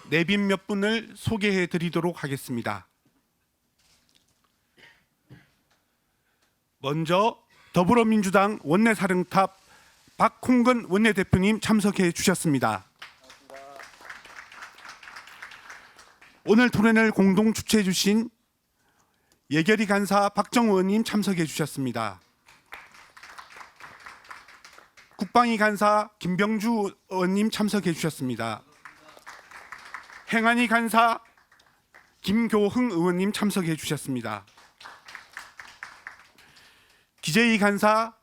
내빈 몇 분을 소개해 드리도록 하겠습니다. 먼저 더불어민주당 원내사령탑 박홍근 원내대표님 참석해 주셨습니다. 오늘 토론을 공동 주최해 주신 예결위 간사 박정우 의원님 참석해 주셨습니다. 국방위 간사 김병주 의원님 참석해 주셨습니다. 행안위 간사 김교흥 의원님 참석해 주셨습니다. 기재위 간사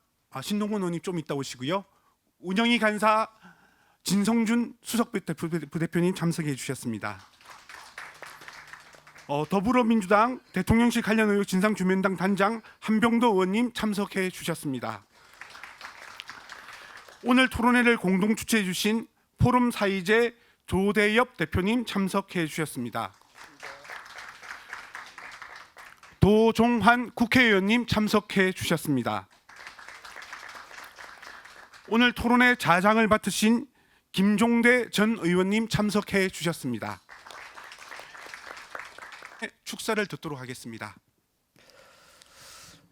신동훈 의원님 좀 이따 오시고요. 운영위 간사 진성준 수석 부대표님 참석해 주셨습니다. 더불어민주당 대통령실 관련 의혹 진상규명단 단장 한병도 의원님 참석해 주셨습니다. 오늘 토론회를 공동 주최해 주신 포럼 사이제 조대엽 대표님 참석해 주셨습니다. 도종환 국회의원님 참석해 주셨습니다. 오늘 토론회 자장을 맡으신 김종대 전 의원님 참석해 주셨습니다. 축사를 듣도록 하겠습니다.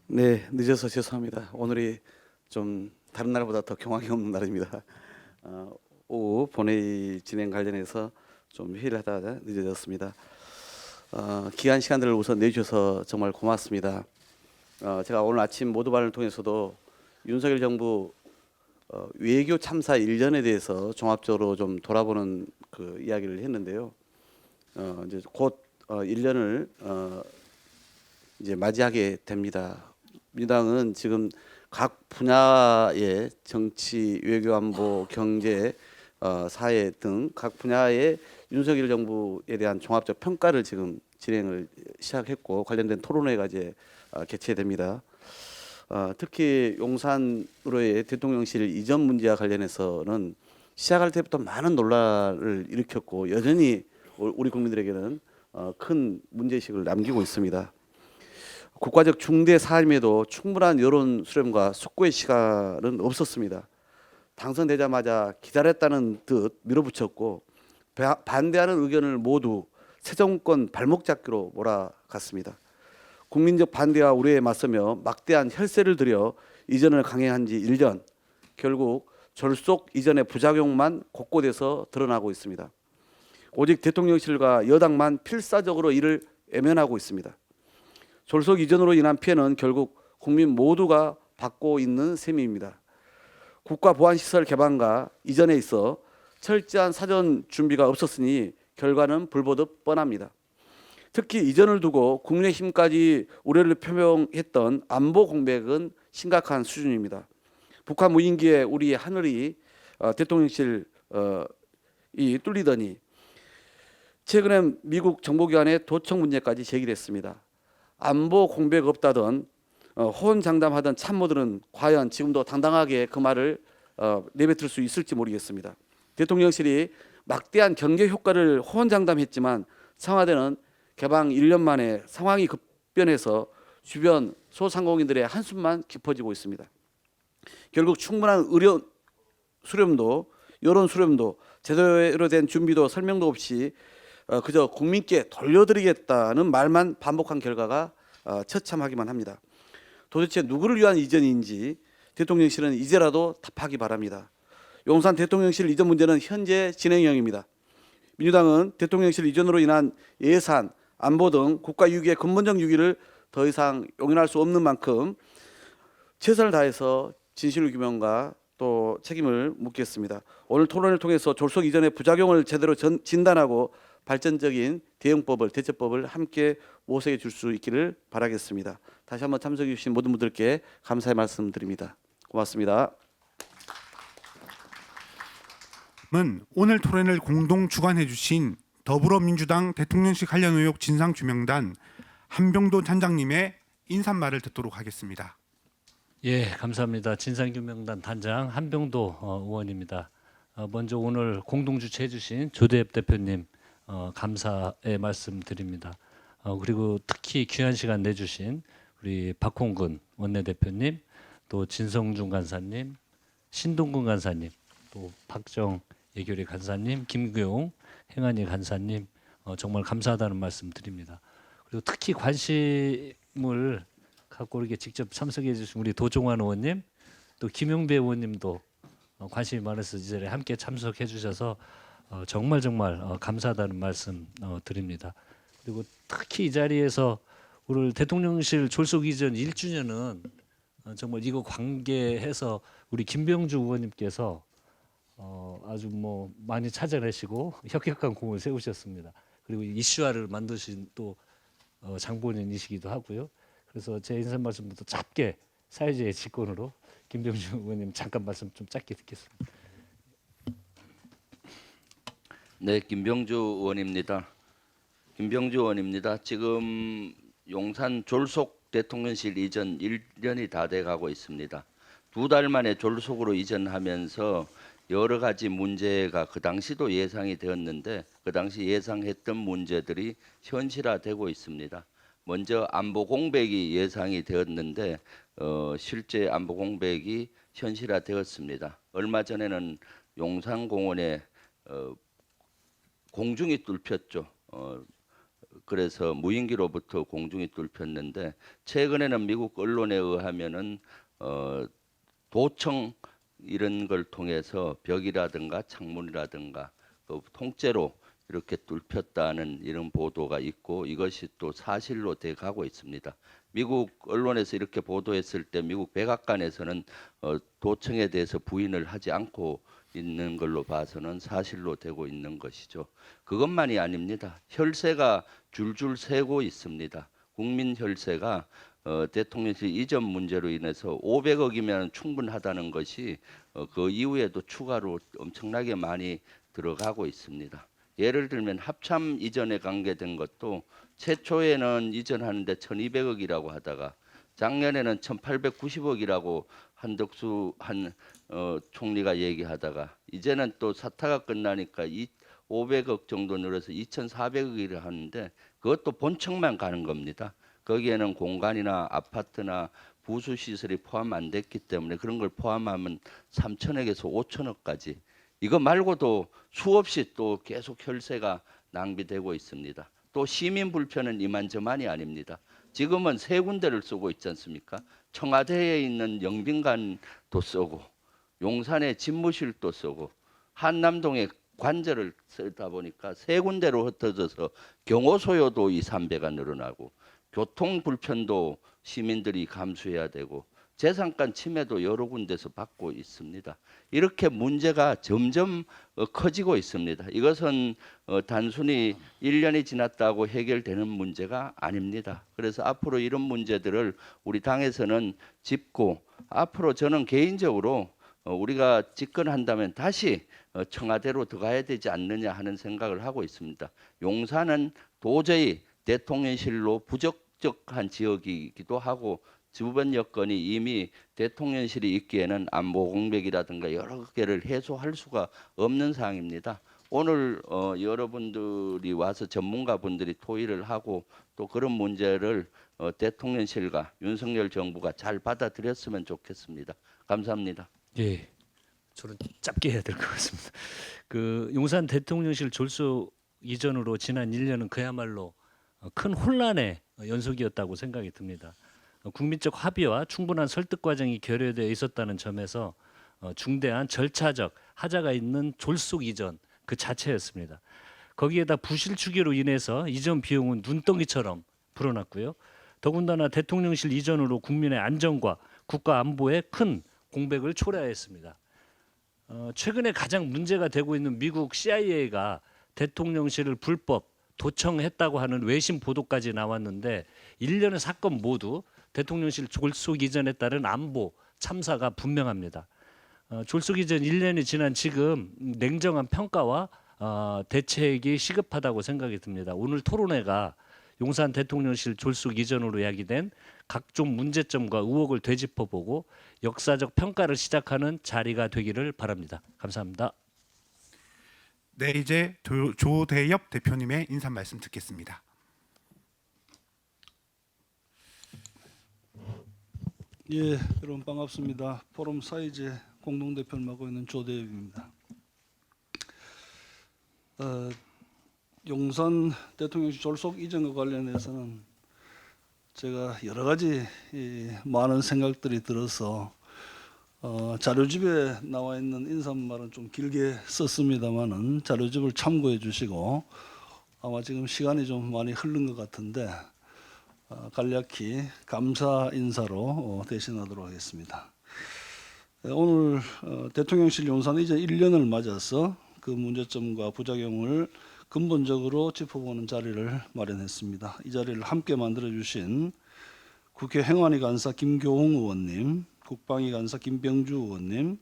네, 늦어서 죄송합니다. 오늘이 좀 다른 날보다 더 경황이 없는 날입니다. 오후 본회의 진행 관련해서 좀 회의를 하다가 늦어졌습니다. 귀한 시간들을 우선 내주셔서 정말 고맙습니다. 제가 오늘 아침 모두발을 통해서도 윤석열 정부 외교 참사 1년에 대해서 종합적으로 좀 돌아보는 그 이야기를 했는데요. 이제 곧 1년을 이제 맞이하게 됩니다. 민주당은 지금 각 분야의 정치, 외교, 안보, 경제, 사회 등 각 분야의 윤석열 정부에 대한 종합적 평가를 지금 진행을 시작했고 관련된 토론회가 이제 개최됩니다. 특히 용산으로의 대통령실 이전 문제와 관련해서는 시작할 때부터 많은 논란을 일으켰고 여전히 우리 국민들에게는 큰 문제의식을 남기고 있습니다. 국가적 중대 사안임에도 충분한 여론 수렴과 숙고의 시간은 없었습니다. 당선되자마자 기다렸다는 듯 밀어붙였고 반대하는 의견을 모두 새 정권 발목 잡기로 몰아갔습니다. 국민적 반대와 우려에 맞서며 막대한 혈세를 들여 이전을 강행한 지 1년, 결국 졸속 이전의 부작용만 곳곳에서 드러나고 있습니다. 오직 대통령실과 여당만 필사적으로 이를 외면하고 있습니다. 졸속 이전으로 인한 피해는 결국 국민 모두가 받고 있는 셈입니다. 국가보안시설 개방과 이전에 있어 철저한 사전 준비가 없었으니 결과는 불보듯 뻔합니다. 특히 이전을 두고 국민의힘까지 우려를 표명했던 안보 공백은 심각한 수준입니다. 북한 무인기에 우리 하늘이 대통령실 이 뚫리더니 최근에 미국 정보기관의 도청 문제까지 제기됐습니다. 안보 공백 없다던 호언장담하던 참모들은 과연 지금도 당당하게 그 말을 내뱉을 수 있을지 모르겠습니다. 대통령실이 막대한 경제 효과를 호언장담했지만 청와대는 개방 1년 만에 상황이 급변해서 주변 소상공인들의 한숨만 깊어지고 있습니다. 결국 충분한 의료 수렴도 여론 수렴도 제대로 된 준비도 설명도 없이 그저 국민께 돌려드리겠다는 말만 반복한 결과가 처참하기만 합니다. 도대체 누구를 위한 이전인지 대통령실은 이제라도 답하기 바랍니다. 용산 대통령실 이전 문제는 현재 진행형입니다. 민주당은 대통령실 이전으로 인한 예산, 안보 등 국가 유기의 근본적 유기를 더 이상 용인할 수 없는 만큼 최선을 다해서 진실규명과 또 책임을 묻겠습니다. 오늘 토론을 통해서 졸속 이전의 부작용을 제대로 진단하고 발전적인 대응법을, 대처법을 함께 모색해 줄 수 있기를 바라겠습니다. 다시 한번 참석해 주신 모든 분들께 감사의 말씀드립니다. 고맙습니다. 오늘 토론을 공동 주관해 주신 더불어민주당 대통령실 관련 의혹 진상규명단 한병도 단장님의 인사말을 듣도록 하겠습니다. 예, 감사합니다. 진상규명단 단장 한병도 의원입니다. 먼저 오늘 공동 주최해 주신 조대엽 대표님 감사의 말씀드립니다. 그리고 특히 귀한 시간 내주신 우리 박홍근 원내대표님, 또 진성준 간사님, 신동근 간사님, 또 박정 예결위 간사님, 김규용 행안위 간사님 정말 감사하다는 말씀 드립니다. 그리고 특히 관심을 갖고 이렇게 직접 참석해 주신 우리 도종환 의원님, 또 김용배 의원님도 관심이 많아서 이 자리에 함께 참석해 주셔서 정말 감사하다는 말씀 드립니다. 그리고 특히 이 자리에서 오늘 대통령실 졸속 이전 1주년은 정말 이거 관계해서 우리 김병주 의원님께서 아주 뭐 많이 찾아내시고 혁혁한 공을 세우셨습니다. 그리고 이슈화를 만드신 또 장본인이시기도 하고요. 그래서 제 인사 말씀부터 짧게 사회자의 직권으로 김병주 의원님 잠깐 말씀 좀 짧게 듣겠습니다. 네, 김병주 의원입니다. 김병주 의원입니다. 지금 용산 졸속 대통령실 이전 1년이 다 돼가고 있습니다. 2달 만에 졸속으로 이전하면서 여러 가지 문제가 그 당시도 예상이 되었는데 그 당시 예상했던 문제들이 현실화되고 있습니다. 먼저 안보 공백이 예상이 되었는데 실제 안보 공백이 현실화되었습니다. 얼마 전에는 용산공원에 공중이 뚫혔죠. 그래서 무인기로부터 공중이 뚫혔는데 최근에는 미국 언론에 의하면은 도청 이런 걸 통해서 벽이라든가 창문이라든가 그 통째로 이렇게 뚫혔다는 이런 보도가 있고 이것이 또 사실로 돼 가고 있습니다. 미국 언론에서 이렇게 보도했을 때 미국 백악관에서는 도청에 대해서 부인을 하지 않고 있는 걸로 봐서는 사실로 되고 있는 것이죠. 그것만이 아닙니다. 혈세가 줄줄 새고 있습니다. 국민 혈세가 대통령실 이전 문제로 인해서 500억이면 충분하다는 것이 그 이후에도 추가로 엄청나게 많이 들어가고 있습니다. 예를 들면 합참 이전에 관계된 것도 최초에는 이전하는데 1,200억이라고 하다가 작년에는 1,890억이라고 한덕수 총리가 얘기하다가 이제는 또 사태가 끝나니까 500억 정도 늘어서 2,400억이라 하는데 그것도 본청만 가는 겁니다. 거기에는 공간이나 아파트나 부수 시설이 포함 안 됐기 때문에 그런 걸 포함하면 3천억에서 5천억까지 이거 말고도 수없이 또 계속 혈세가 낭비되고 있습니다. 또 시민 불편은 이만저만이 아닙니다. 지금은 세 군데를 쓰고 있지 않습니까? 청와대에 있는 영빈관도 쓰고 용산에 집무실도 쓰고 한남동에 관저를 쓰다 보니까 세 군데로 흩어져서 경호 소요도 2, 3배가 늘어나고 교통 불편도 시민들이 감수해야 되고 재산권 침해도 여러 군데서 받고 있습니다. 이렇게 문제가 점점 커지고 있습니다. 이것은 단순히 1년이 지났다고 해결되는 문제가 아닙니다. 그래서 앞으로 이런 문제들을 우리 당에서는 짚고 앞으로 저는 개인적으로 우리가 집권한다면 다시 청와대로 들어가야 되지 않느냐 하는 생각을 하고 있습니다. 용산은 도저히 대통령실로 부적절한 지역이기도 하고 주변 여건이 이미 대통령실이 있기에는 안보 공백이라든가 여러 개를 해소할 수가 없는 상황입니다. 오늘 여러분들이 와서 전문가분들이 토의를 하고 또 그런 문제를 대통령실과 윤석열 정부가 잘 받아들였으면 좋겠습니다. 감사합니다. 예, 저는 짧게 해야 될 것 같습니다. 그 용산 대통령실 졸속 이전으로 지난 1년은 그야말로 큰 혼란의 연속이었다고 생각이 듭니다. 국민적 합의와 충분한 설득 과정이 결여되어 있었다는 점에서 중대한 절차적 하자가 있는 졸속 이전 그 자체였습니다. 거기에다 부실 추계로 인해서 이전 비용은 눈덩이처럼 불어났고요. 더군다나 대통령실 이전으로 국민의 안전과 국가 안보에 큰 공백을 초래했습니다. 최근에 가장 문제가 되고 있는 미국 CIA가 대통령실을 불법 도청했다고 하는 외신 보도까지 나왔는데 일련의 사건 모두 대통령실 졸속 이전에 따른 안보 참사가 분명합니다. 졸속 이전 1년이 지난 지금 냉정한 평가와 대책이 시급하다고 생각이 듭니다. 오늘 토론회가 용산 대통령실 졸속 이전으로 야기된 각종 문제점과 의혹을 되짚어보고 역사적 평가를 시작하는 자리가 되기를 바랍니다. 감사합니다. 네, 이제 조대엽 대표님의 인사 말씀 듣겠습니다. 예, 여러분 반갑습니다. 포럼 사이제 공동대표를 맡고 있는 조대엽입니다. 용산 대통령실 졸속 이전과 관련해서는 제가 여러 가지 많은 생각들이 들어서 자료집에 나와 있는 인사말은 좀 길게 썼습니다만은 자료집을 참고해 주시고 아마 지금 시간이 좀 많이 흐른 것 같은데 간략히 감사 인사로 대신하도록 하겠습니다. 오늘 대통령실 용산 이전 1년을 맞아서 그 문제점과 부작용을 근본적으로 짚어보는 자리를 마련했습니다. 이 자리를 함께 만들어주신 국회 행안위 간사 김교웅 의원님, 국방위 간사 김병주 의원님,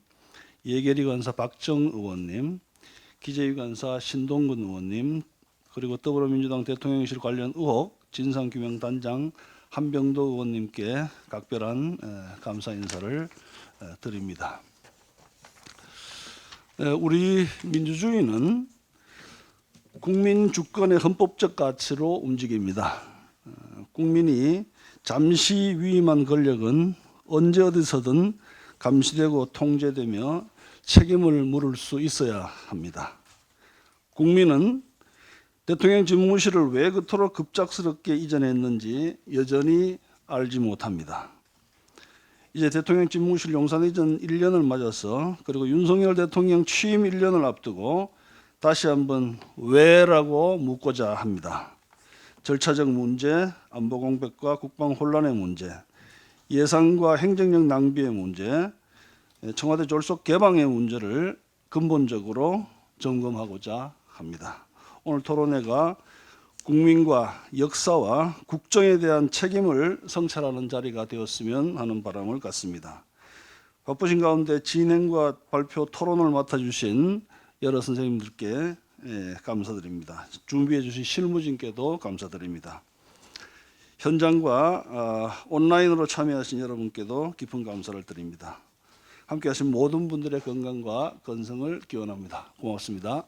예결위 간사 박정 의원님, 기재위 간사 신동근 의원님, 그리고 더불어민주당 대통령실 관련 의혹 진상규명단장 한병도 의원님께 각별한 감사 인사를 드립니다. 우리 민주주의는 국민 주권의 헌법적 가치로 움직입니다. 국민이 잠시 위임한 권력은 언제 어디서든 감시되고 통제되며 책임을 물을 수 있어야 합니다. 국민은 대통령 집무실을 왜 그토록 급작스럽게 이전했는지 여전히 알지 못합니다. 이제 대통령 집무실 용산 이전 1년을 맞아서 그리고 윤석열 대통령 취임 1년을 앞두고 다시 한번 왜라고 묻고자 합니다. 절차적 문제, 안보 공백과 국방 혼란의 문제, 예산과 행정력 낭비의 문제, 청와대 졸속 개방의 문제를 근본적으로 점검하고자 합니다. 오늘 토론회가 국민과 역사와 국정에 대한 책임을 성찰하는 자리가 되었으면 하는 바람을 갖습니다. 바쁘신 가운데 진행과 발표 토론을 맡아주신 여러 선생님들께 감사드립니다. 준비해 주신 실무진께도 감사드립니다. 현장과 온라인으로 참여하신 여러분께도 깊은 감사를 드립니다. 함께하신 모든 분들의 건강과 건승을 기원합니다. 고맙습니다.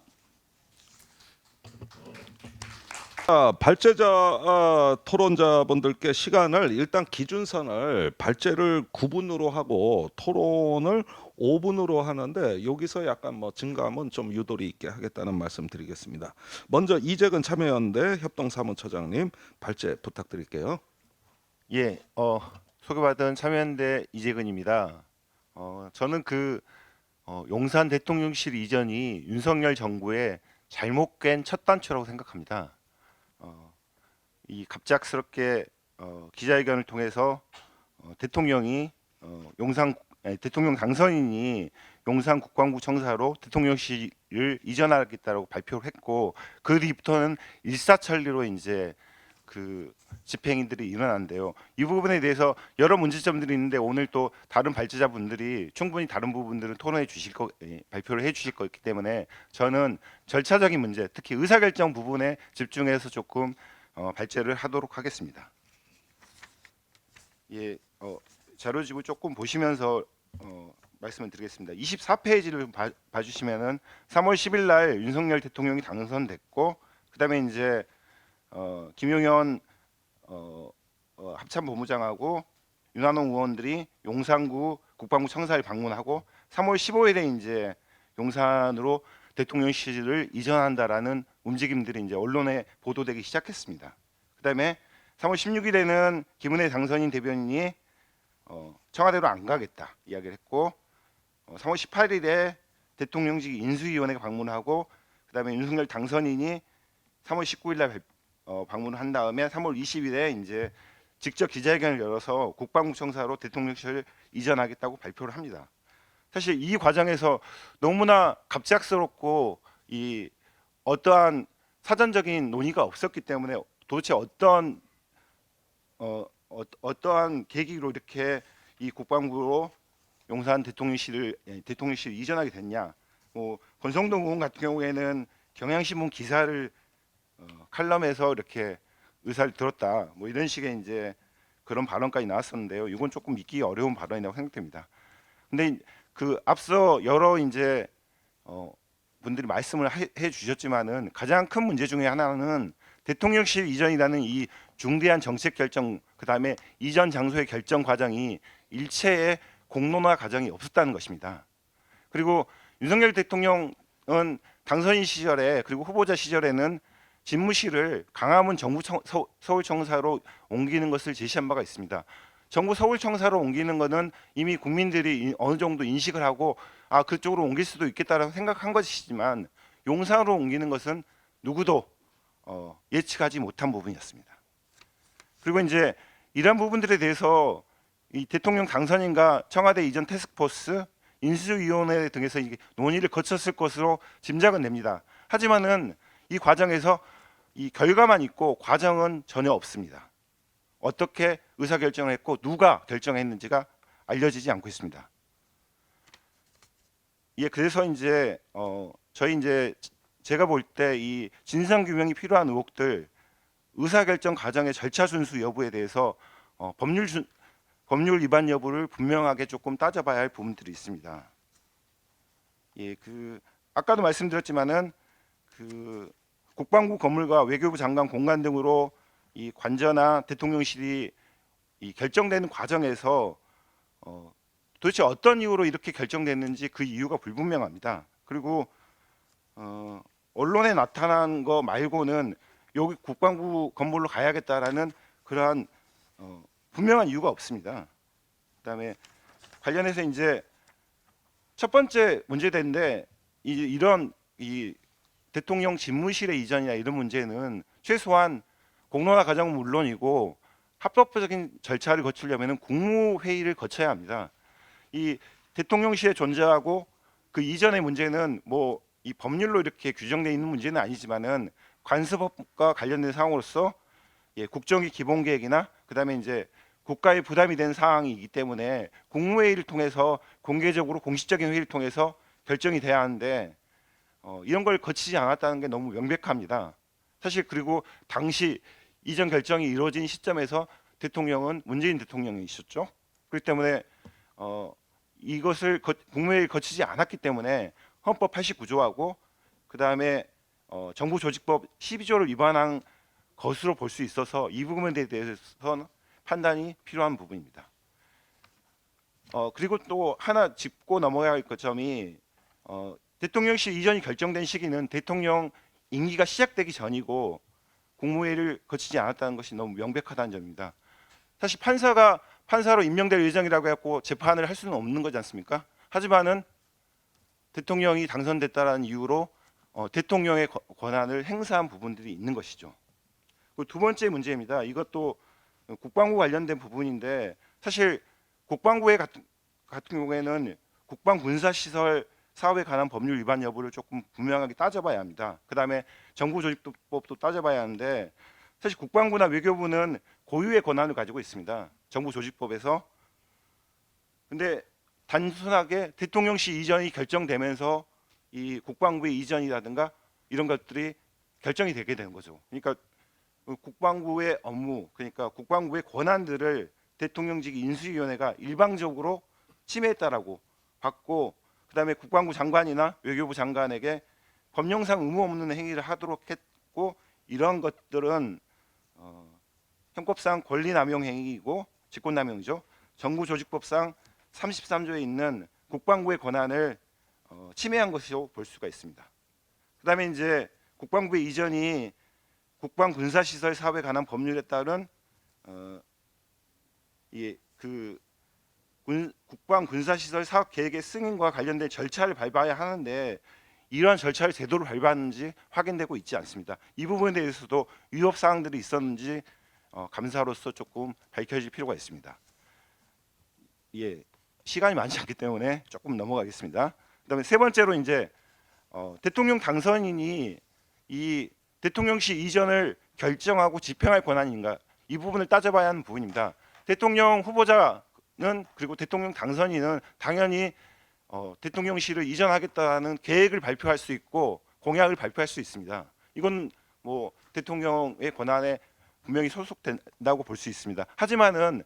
발제자 토론자분들께 시간을 일단 기준선을 발제를 9분으로 하고 토론을 5분으로 하는데 여기서 약간 증감은 좀 유도리 있게 하겠다는 말씀 드리겠습니다. 먼저 이재근 참여연대 협동사무처장님 발제 부탁드릴게요. 예, 소개받은 참여연대 이재근입니다. 저는 용산 대통령실 이전이 윤석열 정부의 잘못 깬 첫 단추라고 생각합니다. 이 갑작스럽게 기자회견을 통해서 대통령 당선인이 용산 국방부 청사로 대통령실을 이전하겠다고 발표를 했고 그 뒤부터는 일사천리로 이제 그 집행인들이 일어난대요. 이 부분에 대해서 여러 문제점들이 있는데 오늘 또 다른 발제자분들이 충분히 다른 부분들은 토론해 주실 발표를 해 주실 거기 때문에 저는 절차적인 문제, 특히 의사결정 부분에 집중해서 조금 발제를 하도록 하겠습니다. 예, 자료집을 조금 보시면서 말씀을 드리겠습니다. 24페이지를 봐주시면은 3월 10일 날 윤석열 대통령이 당선됐고 그다음에 이제 김용현 합참본부장하고 윤한홍 의원들이 용산구 국방부 청사를 방문하고 3월 15일에 이제 용산으로 대통령실을 이전한다라는 움직임들이 이제 언론에 보도되기 시작했습니다. 그다음에 3월 16일에는 김은혜 당선인 대변인이 청와대로 안 가겠다 이야기를 했고 3월 18일에 대통령직 인수위원회가 방문하고 그다음에 윤석열 당선인이 3월 19일 날 방문을 한 다음에 3월 20일에 이제 직접 기자회견을 열어서 국방부 청사로 대통령실을 이전하겠다고 발표를 합니다. 사실 이 과정에서 너무나 갑작스럽고 이 어떠한 사전적인 논의가 없었기 때문에 도대체 어떠한 계기로 이렇게 이 국방부로 용산 대통령실을 이전하게 됐냐. 권성동 의원 같은 경우에는 경향신문 기사를 칼럼에서 이렇게 의사를 들었다. 이런 식의 이제 그런 발언까지 나왔었는데요. 이건 조금 믿기 어려운 발언이라고 생각됩니다. 근데 그 앞서 여러 이제 분들이 말씀을 해 주셨지만은 가장 큰 문제 중에 하나는 대통령실 이전이라는 이 중대한 정책 결정, 그다음에 이전 장소의 결정 과정이 일체의 공론화 과정이 없었다는 것입니다. 그리고 윤석열 대통령은 당선인 시절에 그리고 후보자 시절에는 집무실을 강화문 정부 서울청사로 옮기는 것을 제시한 바가 있습니다. 정부 서울청사로 옮기는 것은 이미 국민들이 어느 정도 인식을 하고 그쪽으로 옮길 수도 있겠다라고 생각한 것이지만 용산으로 옮기는 것은 누구도 예측하지 못한 부분이었습니다. 그리고 이제 이러한 부분들에 대해서 이 대통령 당선인과 청와대 이전 태스크포스, 인수위원회 등에서 논의를 거쳤을 것으로 짐작은 됩니다. 하지만은 이 과정에서 이 결과만 있고 과정은 전혀 없습니다. 어떻게 의사결정을 했고 누가 결정했는지가 알려지지 않고 있습니다. 예, 그래서 이제 저희 이제 제가 볼 때 이 진상 규명이 필요한 의혹들, 의사결정 과정의 절차 준수 여부에 대해서 법률 위반 여부를 분명하게 조금 따져봐야 할 부분들이 있습니다. 예, 아까도 말씀드렸지만은 국방부 건물과 외교부 장관 공간 등으로 이 관저나 대통령실이 이 결정되는 과정에서 도대체 어떤 이유로 이렇게 결정됐는지 그 이유가 불분명합니다. 그리고 언론에 나타난 거 말고는 여기 국방부 건물로 가야겠다라는 그러한 분명한 이유가 없습니다. 그다음에 관련해서 이제 첫 번째 문제인데 이런 대통령 집무실의 이전이나 이런 문제는 최소한 공론화 과정은 물론이고 합법적인 절차를 거치려면 국무회의를 거쳐야 합니다. 이 대통령실에 존재하고 그 이전의 문제는 뭐 이 법률로 이렇게 규정되어 있는 문제는 아니지만은 관습법과 관련된 사항으로서 국정기 기본계획이나 그다음에 이제 국가에 부담이 된 사항이기 때문에 국무회의를 통해서 공개적으로 공식적인 회의를 통해서 결정이 돼야 하는데 이런 걸 거치지 않았다는 게 너무 명백합니다. 사실 그리고 당시 이전 결정이 이루어진 시점에서 대통령은 문재인 대통령이셨죠. 그렇기 때문에 이것을 국무회의를 거치지 않았기 때문에 헌법 89조하고 그다음에 정부조직법 12조를 위반한 것으로 볼 수 있어서 이 부분에 대해서는 판단이 필요한 부분입니다. 그리고 또 하나 짚고 넘어가야 할 점이 대통령실 이전이 결정된 시기는 대통령 임기가 시작되기 전이고 국무회의를 거치지 않았다는 것이 너무 명백하다는 점입니다. 사실 판사로 임명될 예정이라고 해서 재판을 할 수는 없는 거지 않습니까? 하지만은 대통령이 당선됐다는 이유로 대통령의 권한을 행사한 부분들이 있는 것이죠. 두 번째 문제입니다. 이것도 국방부 관련된 부분인데 사실 국방부의 같은 경우에는 국방군사시설 사업에 관한 법률 위반 여부를 조금 분명하게 따져봐야 합니다. 그다음에 정부조직법도 따져봐야 하는데 사실 국방부나 외교부는 고유의 권한을 가지고 있습니다. 정부조직법에서. 근데 단순하게 대통령실 이전이 결정되면서 이 국방부의 이전이라든가 이런 것들이 결정이 되게 되는 거죠. 그러니까 국방부의 업무, 그러니까 국방부의 권한들을 대통령직 인수위원회가 일방적으로 침해했다라고 봤고, 그다음에 국방부 장관이나 외교부 장관에게 법령상 의무 없는 행위를 하도록 했고, 이러한 것들은 형법상 권리남용 행위이고 직권남용이죠. 정부조직법상 33조에 있는 국방부의 권한을 침해한 것으로 볼 수가 있습니다. 그다음에 이제 국방부의 이전이 국방군사시설 사업에 관한 법률에 따른 국방군사시설 사업 계획의 승인과 관련된 절차를 밟아야 하는데 이러한 절차를 제대로 밟았는지 확인되고 있지 않습니다. 이 부분에 대해서도 위법 사항들이 있었는지 감사로서 조금 밝혀질 필요가 있습니다. 예, 시간이 많지 않기 때문에 조금 넘어가겠습니다. 그다음에 세 번째로 이제 대통령 당선인이 이 대통령실 이전을 결정하고 집행할 권한인가 이 부분을 따져봐야 하는 부분입니다. 대통령 후보자는 그리고 대통령 당선인은 당연히 대통령실을 이전하겠다는 계획을 발표할 수 있고 공약을 발표할 수 있습니다. 이건 뭐 대통령의 권한에 분명히 소속된다고 볼 수 있습니다. 하지만은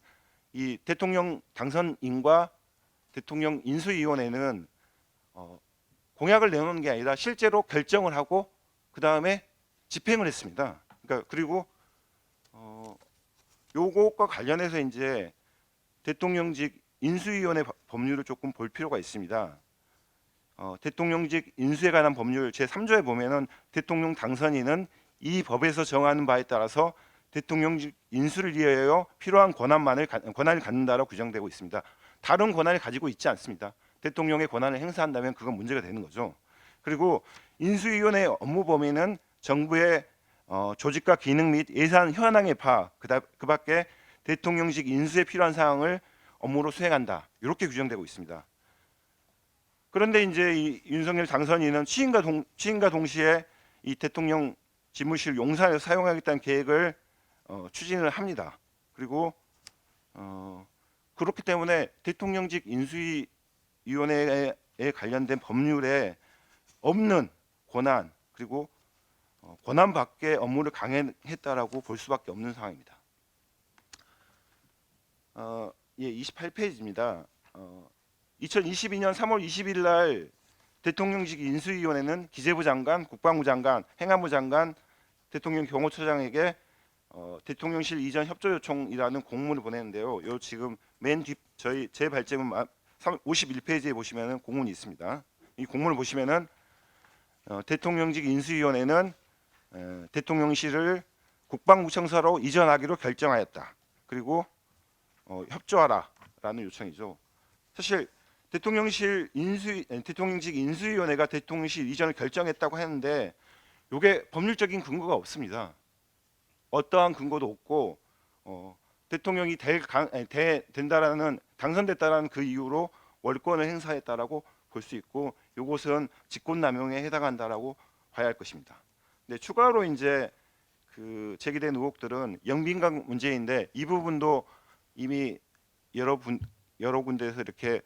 이 대통령 당선인과 대통령 인수위원회는 공약을 내놓는 게 아니라 실제로 결정을 하고 그 다음에 집행을 했습니다. 그러니까 그리고 요것과 관련해서 이제 대통령직 인수위원회 법률을 조금 볼 필요가 있습니다. 대통령직 인수에 관한 법률 제3조에 보면은 대통령 당선인은 이 법에서 정하는 바에 따라서 대통령직 인수를 위하여 필요한 권한을 갖는다라고 규정되고 있습니다. 다른 권한을 가지고 있지 않습니다. 대통령의 권한을 행사한다면 그건 문제가 되는 거죠. 그리고 인수위원회 업무 범위는 정부의 조직과 기능 및 예산 현황의 파악, 그 밖에 대통령직 인수에 필요한 사항을 업무로 수행한다. 이렇게 규정되고 있습니다. 그런데 이제 이 윤석열 당선인은 취임과 동시에 이 대통령 집무실 용산에서 사용하겠다는 계획을 추진을 합니다. 그리고 그렇기 때문에 대통령직 인수위원회에 관련된 법률에 없는 권한 그리고 권한 밖의 업무를 강행했다라고 볼 수밖에 없는 상황입니다. 28페이지입니다. 2022년 3월 20일 날 대통령직 인수위원회는 기재부 장관, 국방부 장관, 행안부 장관, 대통령 경호처장에게 대통령실 이전 협조 요청이라는 공문을 보냈는데요. 요 지금 맨 뒷 제 발제문 51페이지에 보시면은 공문이 있습니다. 이 공문을 보시면은 대통령직 인수위원회는 대통령실을 국방부 청사로 이전하기로 결정하였다. 그리고 협조하라라는 요청이죠. 사실 대통령직 인수위원회가 대통령실 이전을 결정했다고 했는데 이게 법률적인 근거가 없습니다. 어떠한 근거도 없고 대통령이 된다라는 당선됐다라는 그 이유로 월권을 행사했다라고 볼 수 있고 이것은 직권남용에 해당한다라고 봐야 할 것입니다. 네, 추가로 이제 그 제기된 의혹들은 영빈관 문제인데 이 부분도 이미 여러 군데에서 이렇게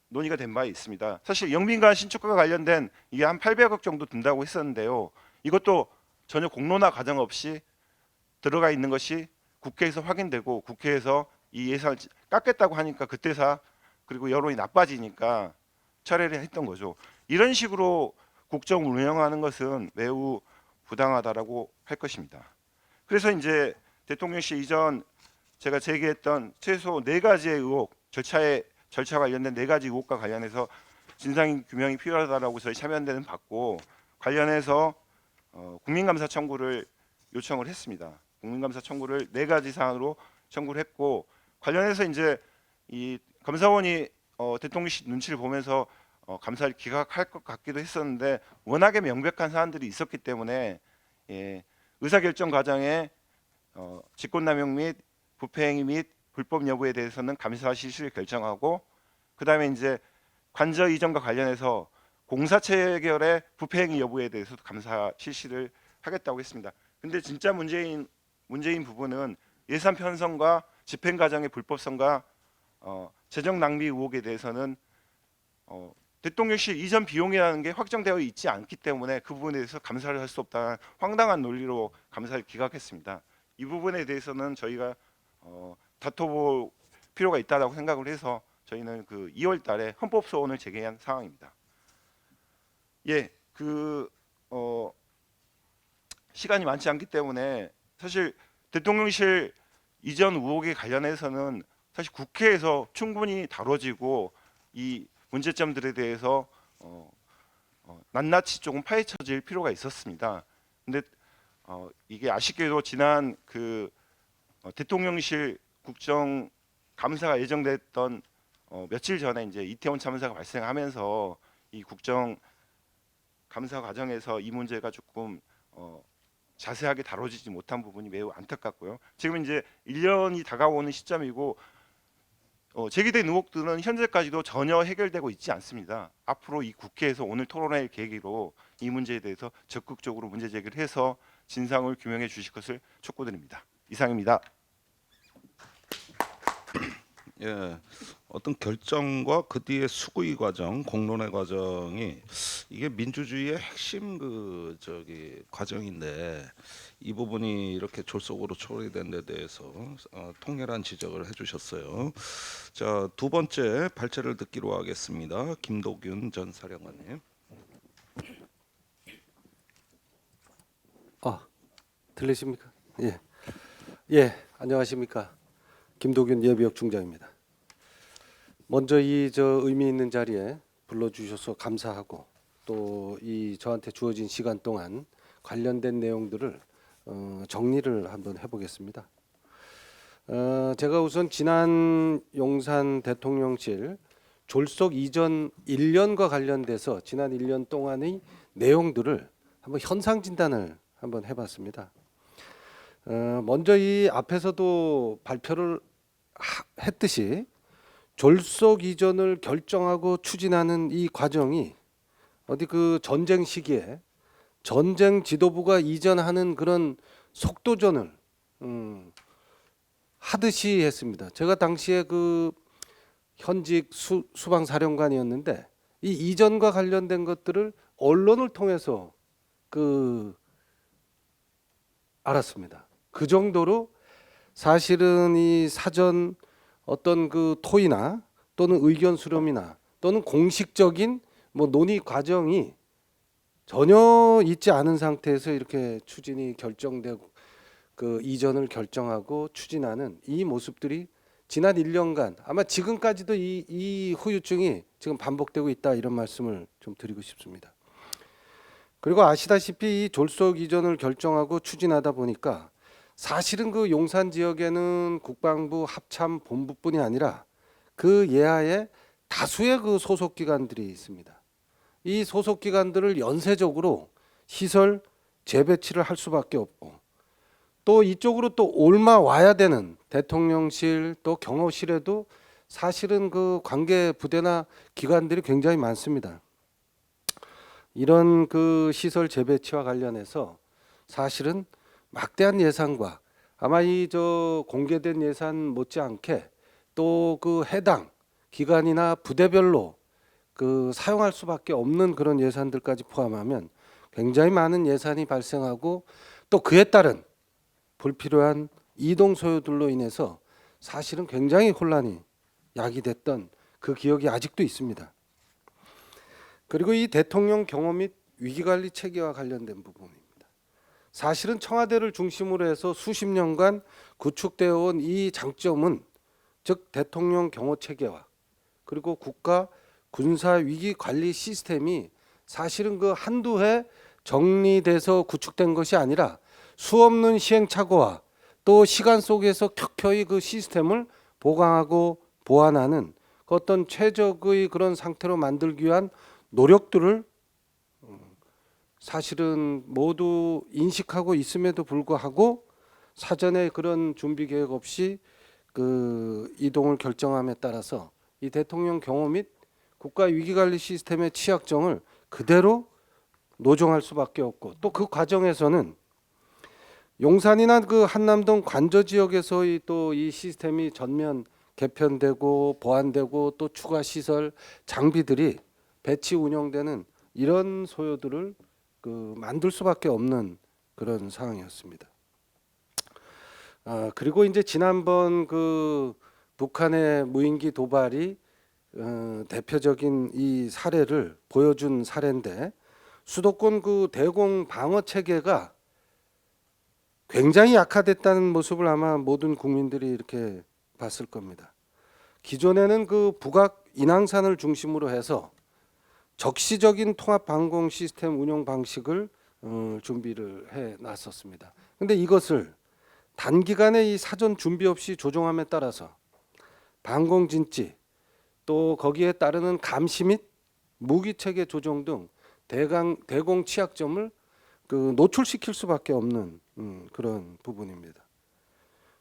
논의가 된 바 있습니다. 사실 영빈관 신축과 관련된 이게 한 800억 정도 든다고 했었는데요. 이것도 전혀 공론화 과정 없이 들어가 있는 것이 국회에서 확인되고 국회에서 이 예산을 깎겠다고 하니까 그때서 그리고 여론이 나빠지니까 철회를 했던 거죠. 이런 식으로 국정 운영하는 것은 매우 부당하다라고 할 것입니다. 그래서 이제 대통령실 이전 제가 제기했던 최소 4가지의 의혹, 절차 관련된 4가지 의혹과 관련해서 진상 규명이 필요하다라고 저희 참여연대는 받고 관련해서 국민감사 청구를 요청을 했습니다. 국민감사 청구를 4가지 사안으로 청구를 했고 관련해서 이제 이 감사원이 대통령실 눈치를 보면서 감사를 기각할 것 같기도 했었는데 워낙에 명백한 사안들이 있었기 때문에 의사결정 과정에 직권남용 및 부패행위 및 불법 여부에 대해서는 감사 실시를 결정하고 그다음에 이제 관저 이전과 관련해서 공사 체결의 부패행위 여부에 대해서도 감사 실시를 하겠다고 했습니다. 근데 진짜 문제인 부분은 예산 편성과 집행 과정의 불법성과 재정 낭비 의혹에 대해서는 대통령실 이전 비용이라는 게 확정되어 있지 않기 때문에 그 부분에 대해서 감사를 할 수 없다는 황당한 논리로 감사를 기각했습니다. 이 부분에 대해서는 저희가 다퉈볼 필요가 있다고 생각을 해서 저희는 그 2월 달에 헌법 소원을 제기한 상황입니다. 시간이 많지 않기 때문에 사실 대통령실 이전 의혹에 관련해서는 사실 국회에서 충분히 다뤄지고 이 문제점들에 대해서 낱낱이 조금 파헤쳐질 필요가 있었습니다. 근데 이게 아쉽게도 지난 그 대통령실 국정 감사가 예정됐던 며칠 전에 이제 이태원 참사가 발생하면서 이 국정 감사 과정에서 이 문제가 조금 자세하게 다뤄지지 못한 부분이 매우 안타깝고요. 지금 이제 1년이 다가오는 시점이고 제기된 의혹들은 현재까지도 전혀 해결되고 있지 않습니다. 앞으로 이 국회에서 오늘 토론회 계기로 이 문제에 대해서 적극적으로 문제 제기를 해서 진상을 규명해 주실 것을 촉구드립니다. 이상입니다. 예, 어떤 결정과 그 뒤에 수구의 과정, 공론의 과정이 이게 민주주의의 핵심 과정인데 이 부분이 이렇게 졸속으로 처리된 데 대해서 통렬한 지적을 해주셨어요. 자, 두 번째 발제를 듣기로 하겠습니다. 김도균 전 사령관님. 들리십니까? 예, 안녕하십니까? 김도균 예비역 중장입니다. 먼저 이 의미 있는 자리에 불러주셔서 감사하고 또 이 저한테 주어진 시간 동안 관련된 내용들을 정리를 한번 해보겠습니다. 제가 우선 지난 용산 대통령실 졸속 이전 1년과 관련돼서 지난 1년 동안의 내용들을 한번 현상 진단을 한번 해봤습니다. 먼저 이 앞에서도 발표를 했듯이 졸속 이전을 결정하고 추진하는 이 과정이 어디 그 전쟁 시기에 전쟁 지도부가 이전하는 그런 속도전을 하듯이 했습니다. 제가 당시에 그 현직 수방사령관이었는데 이 이전과 관련된 것들을 언론을 통해서 알았습니다. 그 정도로 사실은 이 사전 어떤 그 토의나 또는 의견 수렴이나 또는 공식적인 뭐 논의 과정이 전혀 있지 않은 상태에서 이렇게 추진이 결정되고 그 이전을 결정하고 추진하는 이 모습들이 지난 1년간 아마 지금까지도 이 후유증이 지금 반복되고 있다 이런 말씀을 좀 드리고 싶습니다. 그리고 아시다시피 이 졸속 이전을 결정하고 추진하다 보니까 사실은 그 용산 지역에는 국방부 합참 본부뿐이 아니라 그 예하에 다수의 그 소속 기관들이 있습니다. 이 소속 기관들을 연쇄적으로 시설 재배치를 할 수밖에 없고 또 이쪽으로 또 옮아 와야 되는 대통령실 또 경호실에도 사실은 그 관계 부대나 기관들이 굉장히 많습니다. 이런 그 시설 재배치와 관련해서 사실은 막대한 예산과 아마 이 공개된 예산 못지않게 또 그 해당 기관이나 부대별로 그 사용할 수밖에 없는 그런 예산들까지 포함하면 굉장히 많은 예산이 발생하고 또 그에 따른 불필요한 이동 소요들로 인해서 사실은 굉장히 혼란이 야기됐던 그 기억이 아직도 있습니다. 그리고 이 대통령 경호 및 위기관리 체계와 관련된 부분입니다. 사실은 청와대를 중심으로 해서 수십 년간 구축되어 온 이 장점은 즉 대통령 경호 체계와 그리고 국가 군사 위기 관리 시스템이 사실은 그 한두 해 정리돼서 구축된 것이 아니라 수없는 시행착오와 또 시간 속에서 켜켜이 그 시스템을 보강하고 보완하는 그 어떤 최적의 그런 상태로 만들기 위한 노력들을 사실은 모두 인식하고 있음에도 불구하고 사전에 그런 준비 계획 없이 그 이동을 결정함에 따라서 이 대통령 경호 및 국가 위기관리 시스템의 취약점을 그대로 노정할 수밖에 없고 또 그 과정에서는 용산이나 그 한남동 관저 지역에서의 또 이 시스템이 전면 개편되고 보완되고 또 추가 시설 장비들이 배치 운영되는 이런 소요들을 만들 수밖에 없는 그런 상황이었습니다. 그리고 이제 지난번 그 북한의 무인기 도발이 대표적인 이 사례를 보여준 사례인데 수도권 그 대공 방어 체계가 굉장히 약화됐다는 모습을 아마 모든 국민들이 이렇게 봤을 겁니다. 기존에는 그 북악 인왕산을 중심으로 해서 적시적인 통합 방공 시스템 운영 방식을 준비를 해 놨었습니다. 근데 이것을 단기간에 이 사전 준비 없이 조정함에 따라서 방공 진지 또 거기에 따르는 감시 및 무기 체계 조정 등 대공 취약점을 노출시킬 수밖에 없는 그런 부분입니다.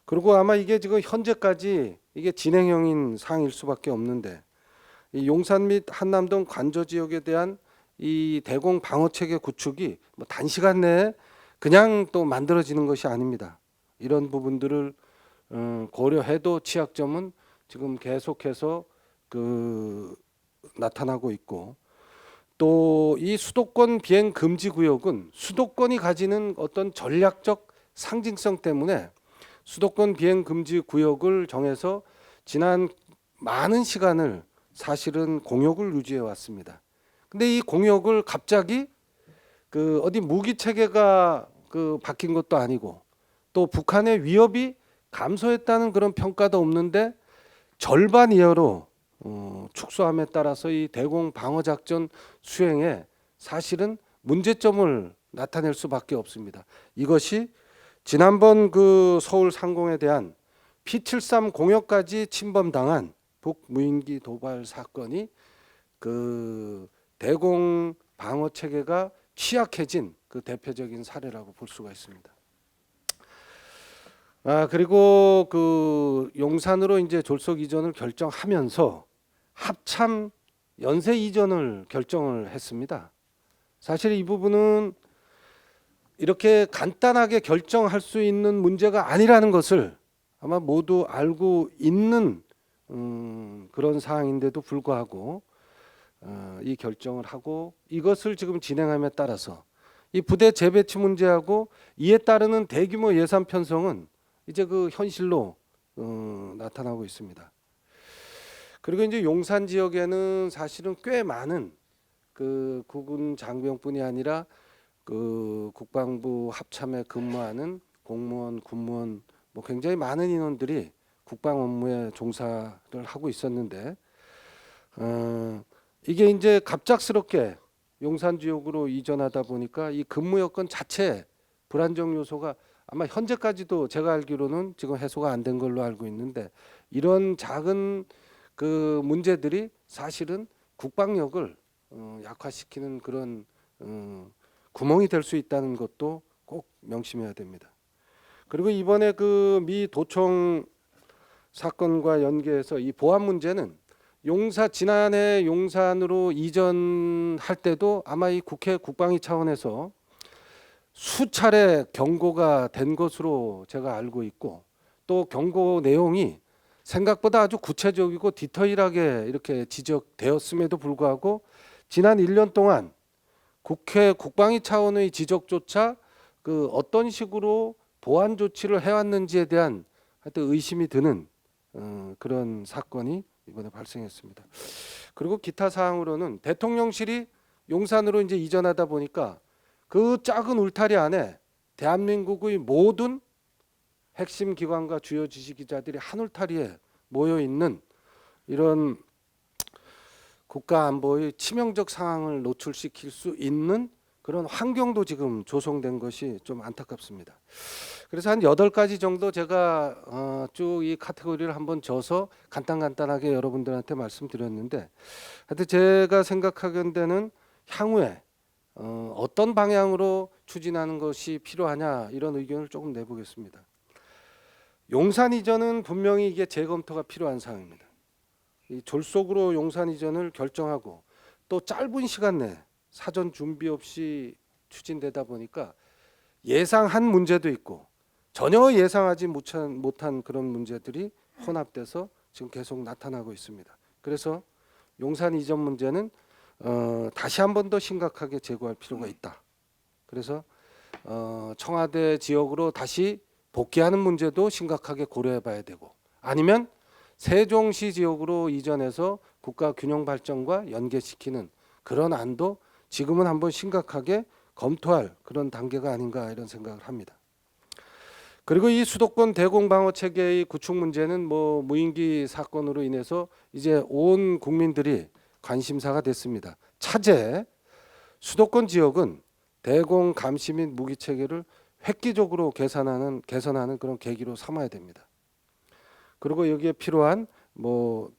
그리고 아마 이게 지금 현재까지 이게 진행형인 사항일 수밖에 없는데 이 용산 및 한남동 관저 지역에 대한 이 대공 방어 체계 구축이 뭐 단시간 내에 그냥 또 만들어지는 것이 아닙니다. 이런 부분들을 고려해도 취약점은 지금 계속해서 나타나고 있고 또 이 수도권 비행 금지 구역은 수도권이 가지는 어떤 전략적 상징성 때문에 수도권 비행 금지 구역을 정해서 지난 많은 시간을 사실은 공역을 유지해 왔습니다. 근데 이 공역을 갑자기 어디 무기 체계가 바뀐 것도 아니고 또 북한의 위협이 감소했다는 그런 평가도 없는데 절반 이하로 축소함에 따라서 이 대공 방어 작전 수행에 사실은 문제점을 나타낼 수밖에 없습니다. 이것이 지난번 그 서울 상공에 대한 P73 공역까지 침범당한 북무인기 도발 사건이 그 대공 방어 체계가 취약해진 그 대표적인 사례라고 볼 수가 있습니다. 그리고 그 용산으로 이제 졸속 이전을 결정하면서 합참 연쇄 이전을 결정을 했습니다. 사실 이 부분은 이렇게 간단하게 결정할 수 있는 문제가 아니라는 것을 아마 모두 알고 있는 그런 사항인데도 불구하고 이 결정을 하고 이것을 지금 진행함에 따라서 이 부대 재배치 문제하고 이에 따르는 대규모 예산 편성은 이제 그 현실로 나타나고 있습니다. 그리고 이제 용산 지역에는 사실은 꽤 많은 그 국군 장병뿐이 아니라 그 국방부 합참에 근무하는 공무원, 군무원 뭐 굉장히 많은 인원들이 국방 업무에 종사를 하고 있었는데 이게 이제 갑작스럽게 용산 지역으로 이전하다 보니까 이 근무 여건 자체 불안정 요소가 아마 현재까지도 제가 알기로는 지금 해소가 안 된 걸로 알고 있는데 이런 작은 그 문제들이 사실은 국방력을 약화시키는 그런 구멍이 될 수 있다는 것도 꼭 명심해야 됩니다. 그리고 이번에 그 미 도청 사건과 연계해서 이 보안 문제는 지난해 용산으로 이전할 때도 아마 이 국회 국방위 차원에서 수차례 경고가 된 것으로 제가 알고 있고 또 경고 내용이 생각보다 아주 구체적이고 디테일하게 이렇게 지적되었음에도 불구하고 지난 1년 동안 국회 국방위 차원의 지적조차 그 어떤 식으로 보안 조치를 해왔는지에 대한 하여튼 의심이 드는 그런 사건이 이번에 발생했습니다. 그리고 기타 사항으로는 대통령실이 용산으로 이제 이전하다 보니까 그 작은 울타리 안에 대한민국의 모든 핵심 기관과 주요 지시기자들이 한 울타리에 모여 있는 이런 국가 안보의 치명적 상황을 노출시킬 수 있는 그런 환경도 지금 조성된 것이 좀 안타깝습니다. 그래서 한 8가지 정도 제가 쭉 이 카테고리를 한번 져서 간단하게 여러분들한테 말씀드렸는데 하여튼 제가 생각하기에는 향후에 어떤 방향으로 추진하는 것이 필요하냐 이런 의견을 조금 내보겠습니다. 용산 이전은 분명히 이게 재검토가 필요한 사항입니다. 이 졸속으로 용산 이전을 결정하고 또 짧은 시간 내 사전 준비 없이 추진되다 보니까 예상한 문제도 있고 전혀 예상하지 못한 그런 문제들이 혼합돼서 지금 계속 나타나고 있습니다. 그래서 용산 이전 문제는 다시 한 번 더 심각하게 제고할 필요가 있다. 그래서 청와대 지역으로 다시 복귀하는 문제도 심각하게 고려해 봐야 되고 아니면 세종시 지역으로 이전해서 국가 균형 발전과 연계시키는 그런 안도 지금은 한번 심각하게 검토할 그런 단계가 아닌가 이런 생각을 합니다. 그리고 이 수도권 대공 방어 체계의 구축 문제는 뭐 무인기 사건으로 인해서 이제 온 국민들이 관심사가 됐습니다. 차제 수도권 지역은 대공 감시 및 무기 체계를 획기적으로 개선하는 그런 계기로 삼아야 됩니다. 그리고 여기에 필요한 뭐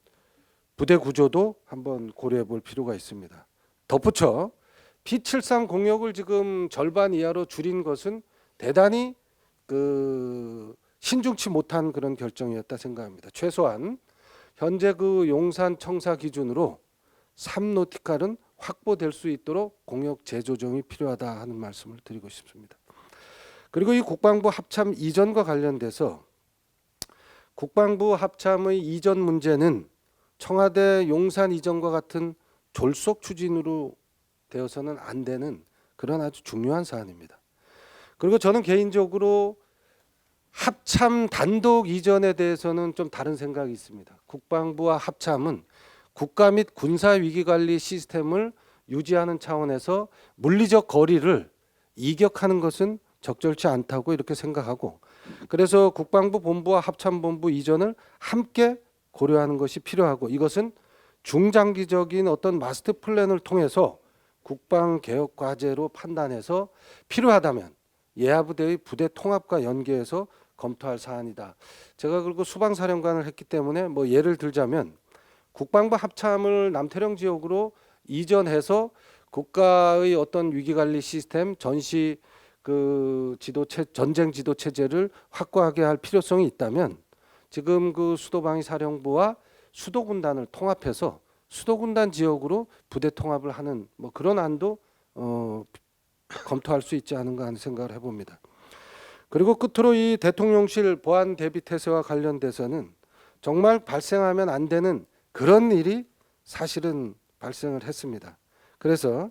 부대 구조도 한번 고려해 볼 필요가 있습니다. 덧붙여 P73 공역을 지금 절반 이하로 줄인 것은 대단히 그 신중치 못한 그런 결정이었다 생각합니다. 최소한 현재 그 용산 청사 기준으로 3노티칼은 확보될 수 있도록 공역 재조정이 필요하다 하는 말씀을 드리고 싶습니다. 그리고 이 국방부 합참 이전과 관련돼서 국방부 합참의 이전 문제는 청와대 용산 이전과 같은 졸속 추진으로 되어서는 안 되는 그런 아주 중요한 사안입니다. 그리고 저는 개인적으로 합참 단독 이전에 대해서는 좀 다른 생각이 있습니다. 국방부와 합참은 국가 및 군사 위기관리 시스템을 유지하는 차원에서 물리적 거리를 이격하는 것은 적절치 않다고 이렇게 생각하고 그래서 국방부 본부와 합참본부 이전을 함께 고려하는 것이 필요하고 이것은 중장기적인 어떤 마스터 플랜을 통해서 국방 개혁 과제로 판단해서 필요하다면 예하부대의 부대 통합과 연계해서 검토할 사안이다. 제가 그리고 수방사령관을 했기 때문에 뭐 예를 들자면 국방부 합참을 남태령 지역으로 이전해서 국가의 어떤 위기관리 시스템, 전시 그 전쟁 지도 체제를 확고하게 할 필요성이 있다면 지금 그 수도방위사령부와 수도군단을 통합해서 수도군단 지역으로 부대 통합을 하는 뭐 그런 안도 검토할 수 있지 않은가 하는 생각을 해봅니다. 그리고 끝으로 이 대통령실 보안 대비 태세와 관련돼서는 정말 발생하면 안 되는 그런 일이 사실은 발생을 했습니다. 그래서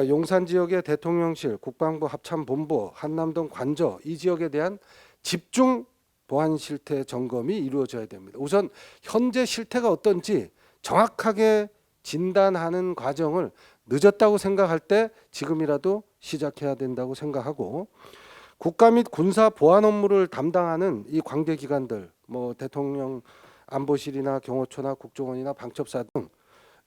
용산 지역의 대통령실, 국방부 합참본부, 한남동 관저 이 지역에 대한 집중 보안 실태 점검이 이루어져야 됩니다. 우선 현재 실태가 어떤지 정확하게 진단하는 과정을 늦었다고 생각할 때 지금이라도 시작해야 된다고 생각하고 국가 및 군사 보안 업무를 담당하는 이 관계 기관들, 뭐 대통령 안보실이나 경호처나 국정원이나 방첩사 등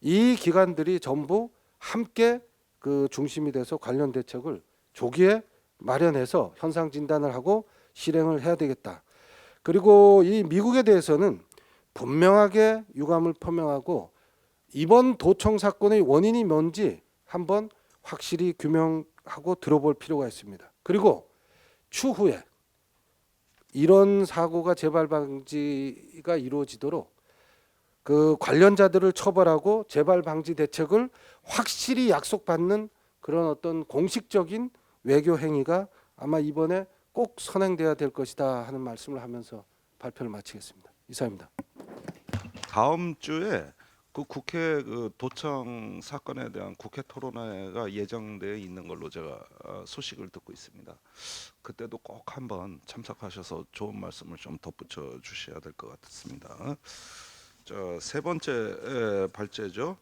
이 기관들이 전부 함께 그 중심이 돼서 관련 대책을 조기에 마련해서 현상 진단을 하고 실행을 해야 되겠다. 그리고 이 미국에 대해서는 분명하게 유감을 표명하고 이번 도청 사건의 원인이 뭔지 한번 확실히 규명하고 들어볼 필요가 있습니다. 그리고 추후에 이런 사고가 재발 방지가 이루어지도록 그 관련자들을 처벌하고 재발 방지 대책을 확실히 약속받는 그런 어떤 공식적인 외교 행위가 아마 이번에 꼭 선행돼야 될 것이다 하는 말씀을 하면서 발표를 마치겠습니다. 이상입니다. 다음 주에 그 국회 그 도청 사건에 대한 국회 토론회가 예정되어 있는 걸로 제가 소식을 듣고 있습니다. 그때도 꼭 한번 참석하셔서 좋은 말씀을 좀 덧붙여 주셔야 될 것 같습니다. 자, 세 번째 발제죠.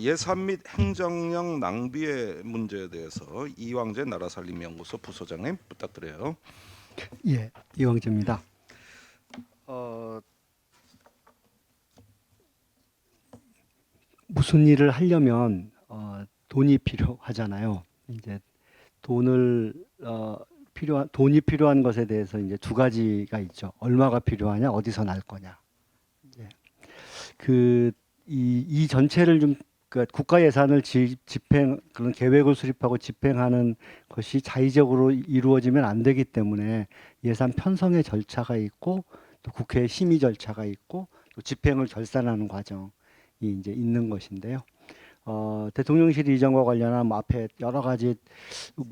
예산 및 행정력 낭비의 문제에 대해서 이왕재 나라살림연구소 부소장님 부탁드려요. 예, 이왕재입니다. 무슨 일을 하려면 돈이 필요하잖아요. 이제 돈이 필요한 것에 대해서 이제 두 가지가 있죠. 얼마가 필요하냐, 어디서 날 거냐. 이 전체를 좀 그러니까 국가 예산을 그런 계획을 수립하고 집행하는 것이 자의적으로 이루어지면 안 되기 때문에 예산 편성의 절차가 있고 또 국회 심의 절차가 있고 또 집행을 결산하는 과정이 이제 있는 것인데요. 대통령실 이전과 관련한 뭐 앞에 여러 가지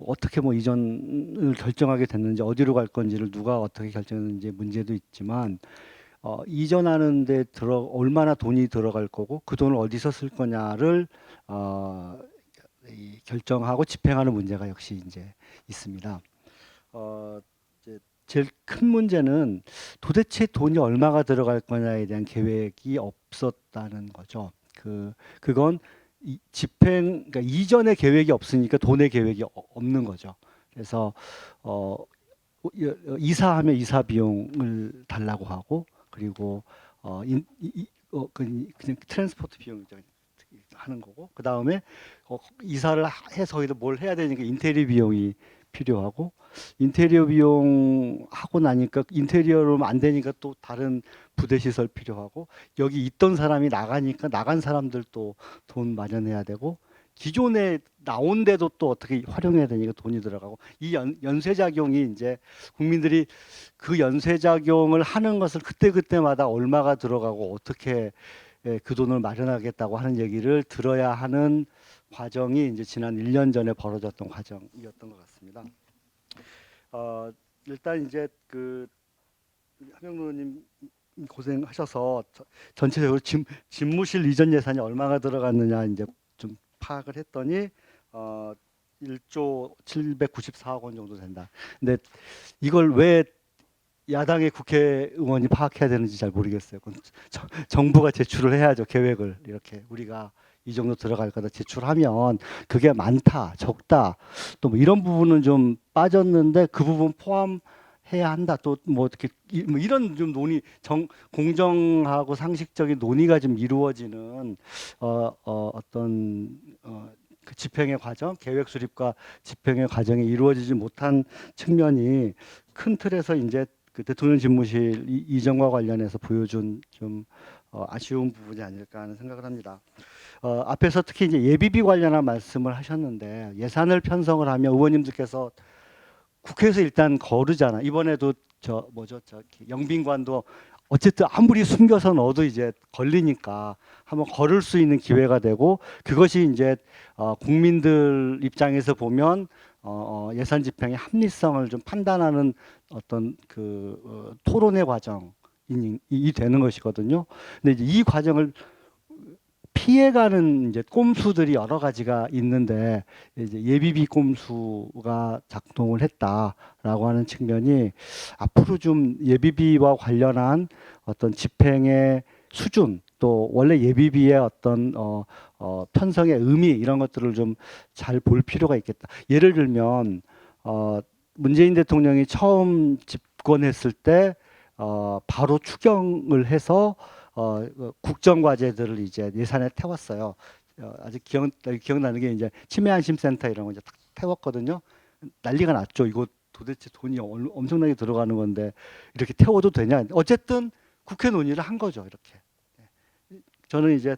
어떻게 뭐 이전을 결정하게 됐는지 어디로 갈 건지를 누가 어떻게 결정했는지 문제도 있지만 이전하는데 얼마나 돈이 들어갈 거고 그 돈을 어디서 쓸 거냐를 결정하고 집행하는 문제가 역시 이제 있습니다. 이제 제일 큰 문제는 도대체 돈이 얼마가 들어갈 거냐에 대한 계획이 없었다는 거죠. 그건 그러니까 이전의 계획이 없으니까 돈의 계획이 없는 거죠. 그래서 이사하면 이사 비용을 달라고 하고 그리고 그냥 트랜스포트 비용 하는 거고 그 다음에 이사를 해서 뭘 해야 되니까 인테리어 비용이 필요하고 인테리어 비용 하고 나니까 인테리어로 안 되니까 또 다른 부대 시설 필요하고 여기 있던 사람이 나가니까 나간 사람들도 돈 마련해야 되고 기존에 나온데도 또 어떻게 활용해야 되니까 돈이 들어가고 이 연쇄작용이 이제 국민들이 그 연쇄작용을 하는 것을 그때마다 얼마가 들어가고 어떻게 그 돈을 마련하겠다고 하는 얘기를 들어야 하는 과정이 이제 지난 1년 전에 벌어졌던 과정이었던 것 같습니다. 일단 이제 그 함영로님 고생하셔서 전체적으로 집무실 이전 예산이 얼마가 들어갔느냐 이제 좀 파악을 했더니 1조 794억 원 정도 된다. 근데 이걸 왜 야당의 국회의원이 파악해야 되는지 잘 모르겠어요. 정부가 제출을 해야죠. 계획을 이렇게 우리가 이 정도 들어갈 거다 제출하면 그게 많다, 적다 또 뭐 이런 부분은 좀 빠졌는데 그 부분 포함해야 한다. 또 뭐 어떻게 뭐 이런 좀 공정하고 상식적인 논의가 좀 이루어지는 어떤 그 집행의 과정, 계획 수립과 집행의 과정이 이루어지지 못한 측면이 큰 틀에서 이제 그 대통령 집무실 이전과 관련해서 보여준 좀 아쉬운 부분이 아닐까 하는 생각을 합니다. 앞에서 특히 이제 예비비 관련한 말씀을 하셨는데 예산을 편성을 하면 의원님들께서 국회에서 일단 거르잖아. 이번에도 저 영빈관도 어쨌든 아무리 숨겨서 넣어도 이제 걸리니까 한번 걸을 수 있는 기회가 되고 그것이 이제 국민들 입장에서 보면 예산 집행의 합리성을 좀 판단하는 어떤 그 토론의 과정이 되는 것이거든요. 근데 이제 이 과정을 피해가는 이제 꼼수들이 여러 가지가 있는데 이제 예비비 꼼수가 작동을 했다라고 하는 측면이 앞으로 좀 예비비와 관련한 어떤 집행의 수준 또 원래 예비비의 어떤 편성의 의미 이런 것들을 좀 잘 볼 필요가 있겠다. 예를 들면 문재인 대통령이 처음 집권했을 때 바로 추경을 해서 국정과제들을 이제 예산에 태웠어요. 아직 기억나는 게 이제 치매안심센터 이런 거 이제 딱 태웠거든요. 난리가 났죠. 이거 도대체 돈이 엄청나게 들어가는 건데 이렇게 태워도 되냐? 어쨌든 국회 논의를 한 거죠. 이렇게. 저는 이제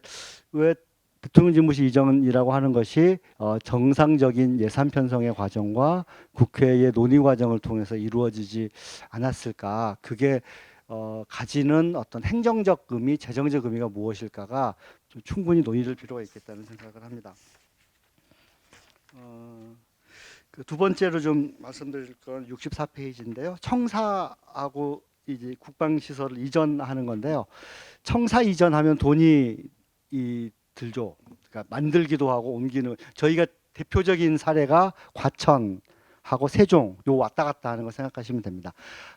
왜 대통령 집무실 이전이라고 하는 것이 정상적인 예산 편성의 과정과 국회의 논의 과정을 통해서 이루어지지 않았을까? 그게 가지는 어떤 행정적 의미, 재정적 의미가 무엇일까가 좀 충분히 논의될 필요가 있겠다는 생각을 합니다. 그 두 번째로 좀 말씀드릴 건 64페이지인데요. 청사하고 이제 국방시설을 이전하는 건데요. 청사 이전하면 돈이 들죠. 그러니까 만들기도 하고 옮기는. 저희가 대표적인 사례가 과천하고 세종 요 왔다 갔다 하는 거 생각하시면 됩니다.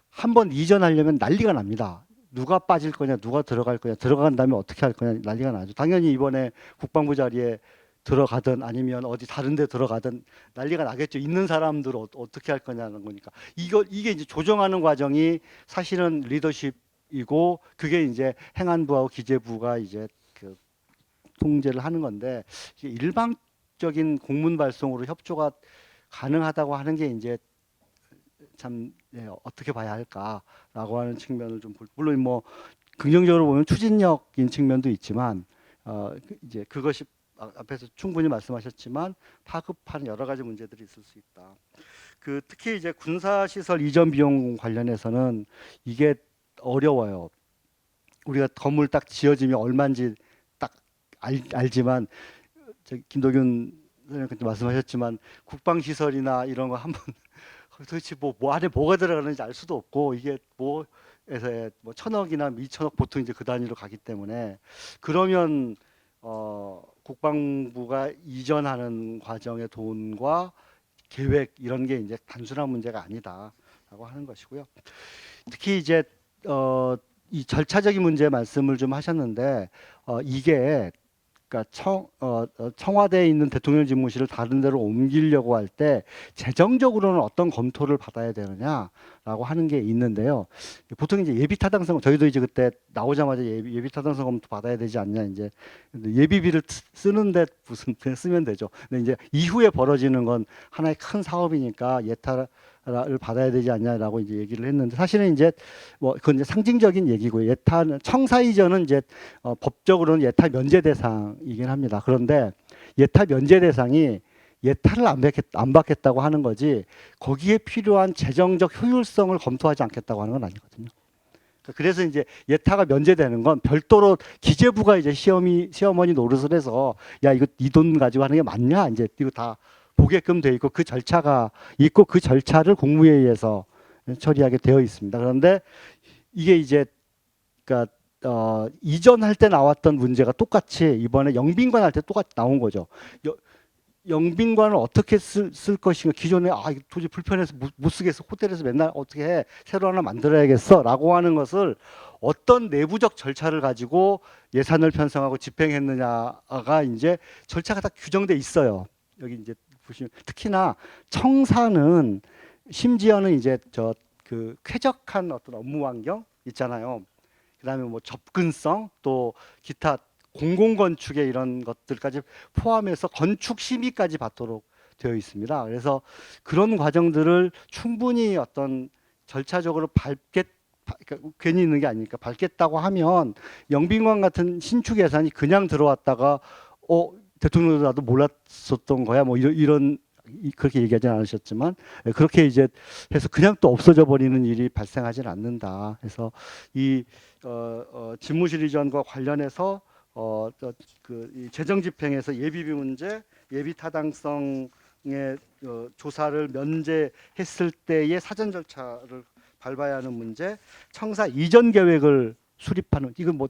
한번 이전하려면 난리가 납니다. 누가 빠질 거냐, 누가 들어갈 거냐, 들어간 다음에 어떻게 할 거냐 난리가 나죠. 당연히 이번에 국방부 자리에 들어가든 아니면 어디 다른 데 들어가든 난리가 나겠죠. 있는 사람들 어떻게 할 거냐는 거니까. 이게 이제 조정하는 과정이 사실은 리더십이고 그게 이제 행안부하고 기재부가 이제 그 통제를 하는 건데 일방적인 공문 발송으로 협조가 가능하다고 하는 게 이제 참 어떻게 봐야 할까라고 하는 측면을 좀 물론 뭐 긍정적으로 보면 추진력인 측면도 있지만 이제 그것이 앞에서 충분히 말씀하셨지만 파급하는 여러 가지 문제들이 있을 수 있다. 그 특히 이제 군사시설 이전 비용 관련해서는 이게 어려워요. 우리가 건물 딱 지어지면 얼마인지 딱 알지만 김도균 선생님께서 말씀하셨지만 국방시설이나 이런 거 한번 도대체 뭐 안에 뭐가 들어가는지 알 수도 없고 이게 뭐에서 뭐 1,000억이나 2,000억 보통 이제 그 단위로 가기 때문에 그러면 국방부가 이전하는 과정의 돈과 계획 이런 게 이제 단순한 문제가 아니다라고 하는 것이고요. 특히 이제 이 절차적인 문제 말씀을 좀 하셨는데 이게 그러니까 청와대에 있는 대통령 집무실을 다른 데로 옮기려고 할 때 재정적으로는 어떤 검토를 받아야 되느냐라고 하는 게 있는데요. 보통 이제 예비 타당성 저희도 이제 그때 나오자마자 예비 타당성 검토 받아야 되지 않냐 이제 예비비를 쓰는데 무슨 그냥 쓰면 되죠. 근데 이제 이후에 벌어지는 건 하나의 큰 사업이니까 예타를 받아야 되지 않냐라고 이제 얘기를 했는데 사실은 이제 뭐 그건 이제 상징적인 얘기고요. 예타는 청사 이전은 이제 법적으로는 예타 면제 대상이긴 합니다. 그런데 예타 면제 대상이 예타를 안 받겠다고 하는 거지 거기에 필요한 재정적 효율성을 검토하지 않겠다고 하는 건 아니거든요. 그래서 이제 예타가 면제되는 건 별도로 기재부가 이제 시어머니 노릇을 해서 야 이거 이 돈 가지고 하는 게 맞냐 이제 이거 다 보게끔 돼 있고 그 절차가 있고 그 절차를 국무회의에서 처리하게 되어 있습니다. 그런데 이게 이제 그러니까 이전할 때 나왔던 문제가 똑같이 이번에 영빈관 할 때 똑같이 나온 거죠. 영빈관을 어떻게 쓸 것인가 기존에 이거 도저히 불편해서 못 쓰겠어 호텔에서 맨날 어떻게 해 새로 하나 만들어야겠어라고 하는 것을 어떤 내부적 절차를 가지고 예산을 편성하고 집행했느냐가 이제 절차가 다 규정돼 있어요. 여기 이제 보시면 특히나 청사는 심지어는 이제 그 쾌적한 어떤 업무 환경 있잖아요. 그다음에 뭐 접근성 또 기타 공공건축의 이런 것들까지 포함해서 건축 심의까지 받도록 되어 있습니다. 그래서 그런 과정들을 충분히 어떤 절차적으로 그러니까 괜히 있는 게 아니니까 밟겠다고 하면 영빈관 같은 신축 예산이 그냥 들어왔다가 대통령도 나도 몰랐었던 거야 뭐 이런 그렇게 얘기하지 않으셨지만 그렇게 이제 해서 그냥 또 없어져 버리는 일이 발생하지는 않는다. 그래서 이 집무실 이전과 관련해서 이 재정 집행에서 예비비 문제, 예비 타당성의 조사를 면제했을 때의 사전 절차를 밟아야 하는 문제, 청사 이전 계획을 수립하는 이건 뭐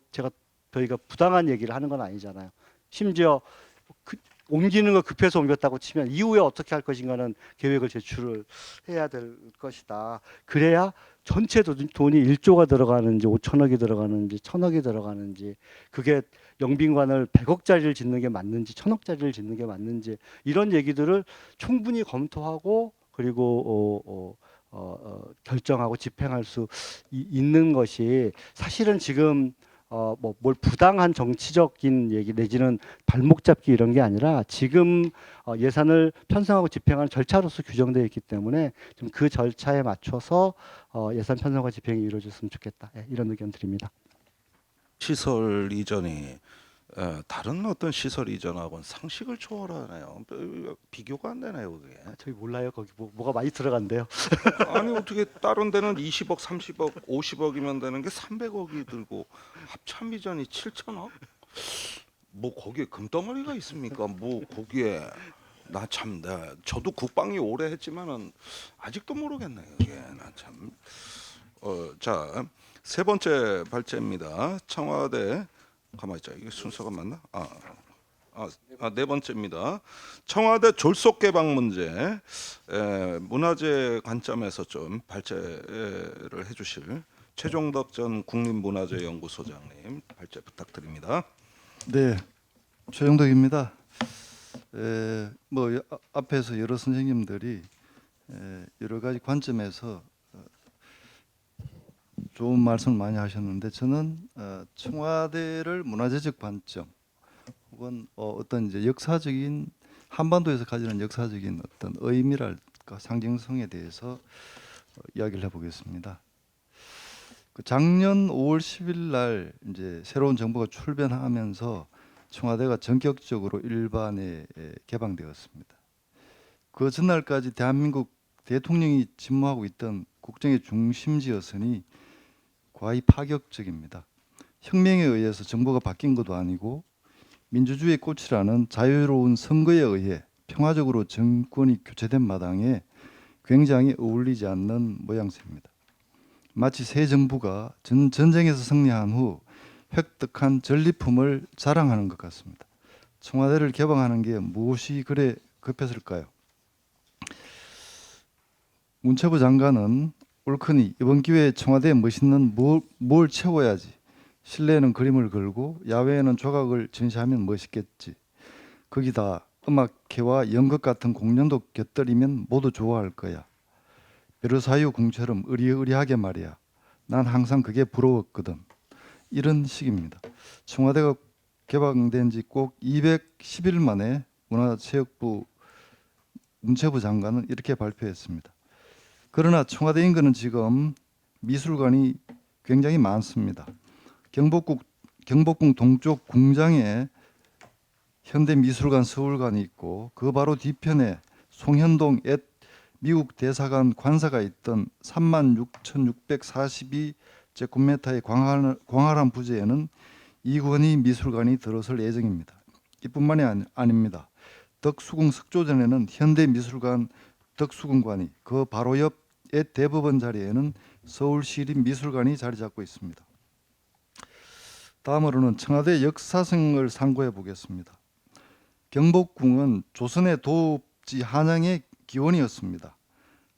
저희가 부당한 얘기를 하는 건 아니잖아요. 심지어 옮기는 거 급해서 옮겼다고 치면 이후에 어떻게 할 것인가는 계획을 제출을 해야 될 것이다. 그래야 전체 돈이 1조가 들어가는지 5천억이 들어가는지 1,000억이 들어가는지 그게 영빈관을 100억짜리를 짓는 게 맞는지 1,000억짜리를 짓는 게 맞는지 이런 얘기들을 충분히 검토하고 그리고 결정하고 집행할 수 있는 것이 사실은 지금 뭘 부당한 정치적인 얘기 내지는 발목 잡기 이런 게 아니라 지금 예산을 편성하고 집행하는 절차로서 규정되어 있기 때문에 좀 그 절차에 맞춰서 예산 편성과 집행이 이루어졌으면 좋겠다. 이런 의견 드립니다. 시설 이전이 다른 어떤 시설 이전하고는 상식을 초월하네요. 비교가 안 되네요, 그게. 저희 몰라요. 거기 뭐가 많이 들어간대요. 아니 어떻게 다른 데는 20억, 30억, 50억이면 되는 게 300억이 들고 합참 이전이 7천억? 뭐 거기에 금덩어리가 있습니까? 뭐 거기에 저도 국방이 오래 했지만은 아직도 모르겠네요. 이게 나 참. 자, 세 번째 발제입니다. 청와대 가만히 있자. 이게 순서가 맞나? 네 번째입니다. 청와대 졸속 개방 문제 문화재 관점에서 좀 발제를 해주실 최종덕 전 국립문화재연구소장님 발제 부탁드립니다. 네, 최종덕입니다. 앞에서 여러 선생님들이 여러 가지 관점에서 좋은 말씀을 많이 하셨는데 저는 청와대를 문화재적 관점 혹은 어떤 이제 역사적인 한반도에서 가지는 역사적인 어떤 의미랄까 상징성에 대해서 이야기를 해보겠습니다. 작년 5월 10일 날 이제 새로운 정부가 출범하면서 청와대가 전격적으로 일반에 개방되었습니다. 그 전날까지 대한민국 대통령이 집무하고 있던 국정의 중심지였으니 과히 파격적입니다. 혁명에 의해서 정부가 바뀐 것도 아니고 민주주의의 꽃이라는 자유로운 선거에 의해 평화적으로 정권이 교체된 마당에 굉장히 어울리지 않는 모양새입니다. 마치 새 정부가 전쟁에서 승리한 후 획득한 전리품을 자랑하는 것 같습니다. 청와대를 개방하는 게 무엇이 그래 급했을까요? 문체부 장관은 옳거니 이번 기회에 청와대에 멋있는 뭘 채워야지. 실내에는 그림을 걸고 야외에는 조각을 전시하면 멋있겠지. 거기다 음악회와 연극 같은 공연도 곁들이면 모두 좋아할 거야. 베르사유 궁처럼 으리으리하게 말이야. 난 항상 그게 부러웠거든. 이런 식입니다. 청와대가 개방된 지 꼭 210일 만에 문화체육부 문체부 장관은 이렇게 발표했습니다. 그러나 청와대 인근은 지금 미술관이 굉장히 많습니다. 경복궁 동쪽 궁장에 현대미술관 서울관이 있고 그 바로 뒤편에 송현동 앳 미국 대사관 관사가 있던 36,642제곱미터의 광활한 부지에는 이권희 미술관이 들어설 예정입니다. 이뿐만이 아닙니다. 덕수궁 석조전에는 현대미술관 덕수궁관이 그 바로 옆 앳 대법원 자리에는 서울시립미술관이 자리 잡고 있습니다. 다음으로는 청와대 역사성을 상고해 보겠습니다. 경복궁은 조선의 도읍지 한양의 기원이었습니다.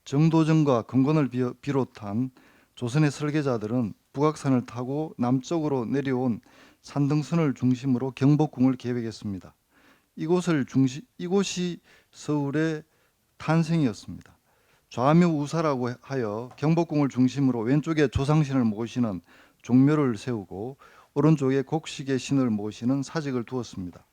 정도전과 건곤을 비롯한 조선의 설계자들은 북악산을 타고 남쪽으로 내려온 산등선을 중심으로 경복궁을 계획했습니다. 이곳이 서울의 탄생이었습니다. 좌묘우사라고 하여 경복궁을 중심으로 왼쪽에 조상신을 모시는 종묘를 세우고 오른쪽에 곡식의 신을 모시는 사직을 두었습니다.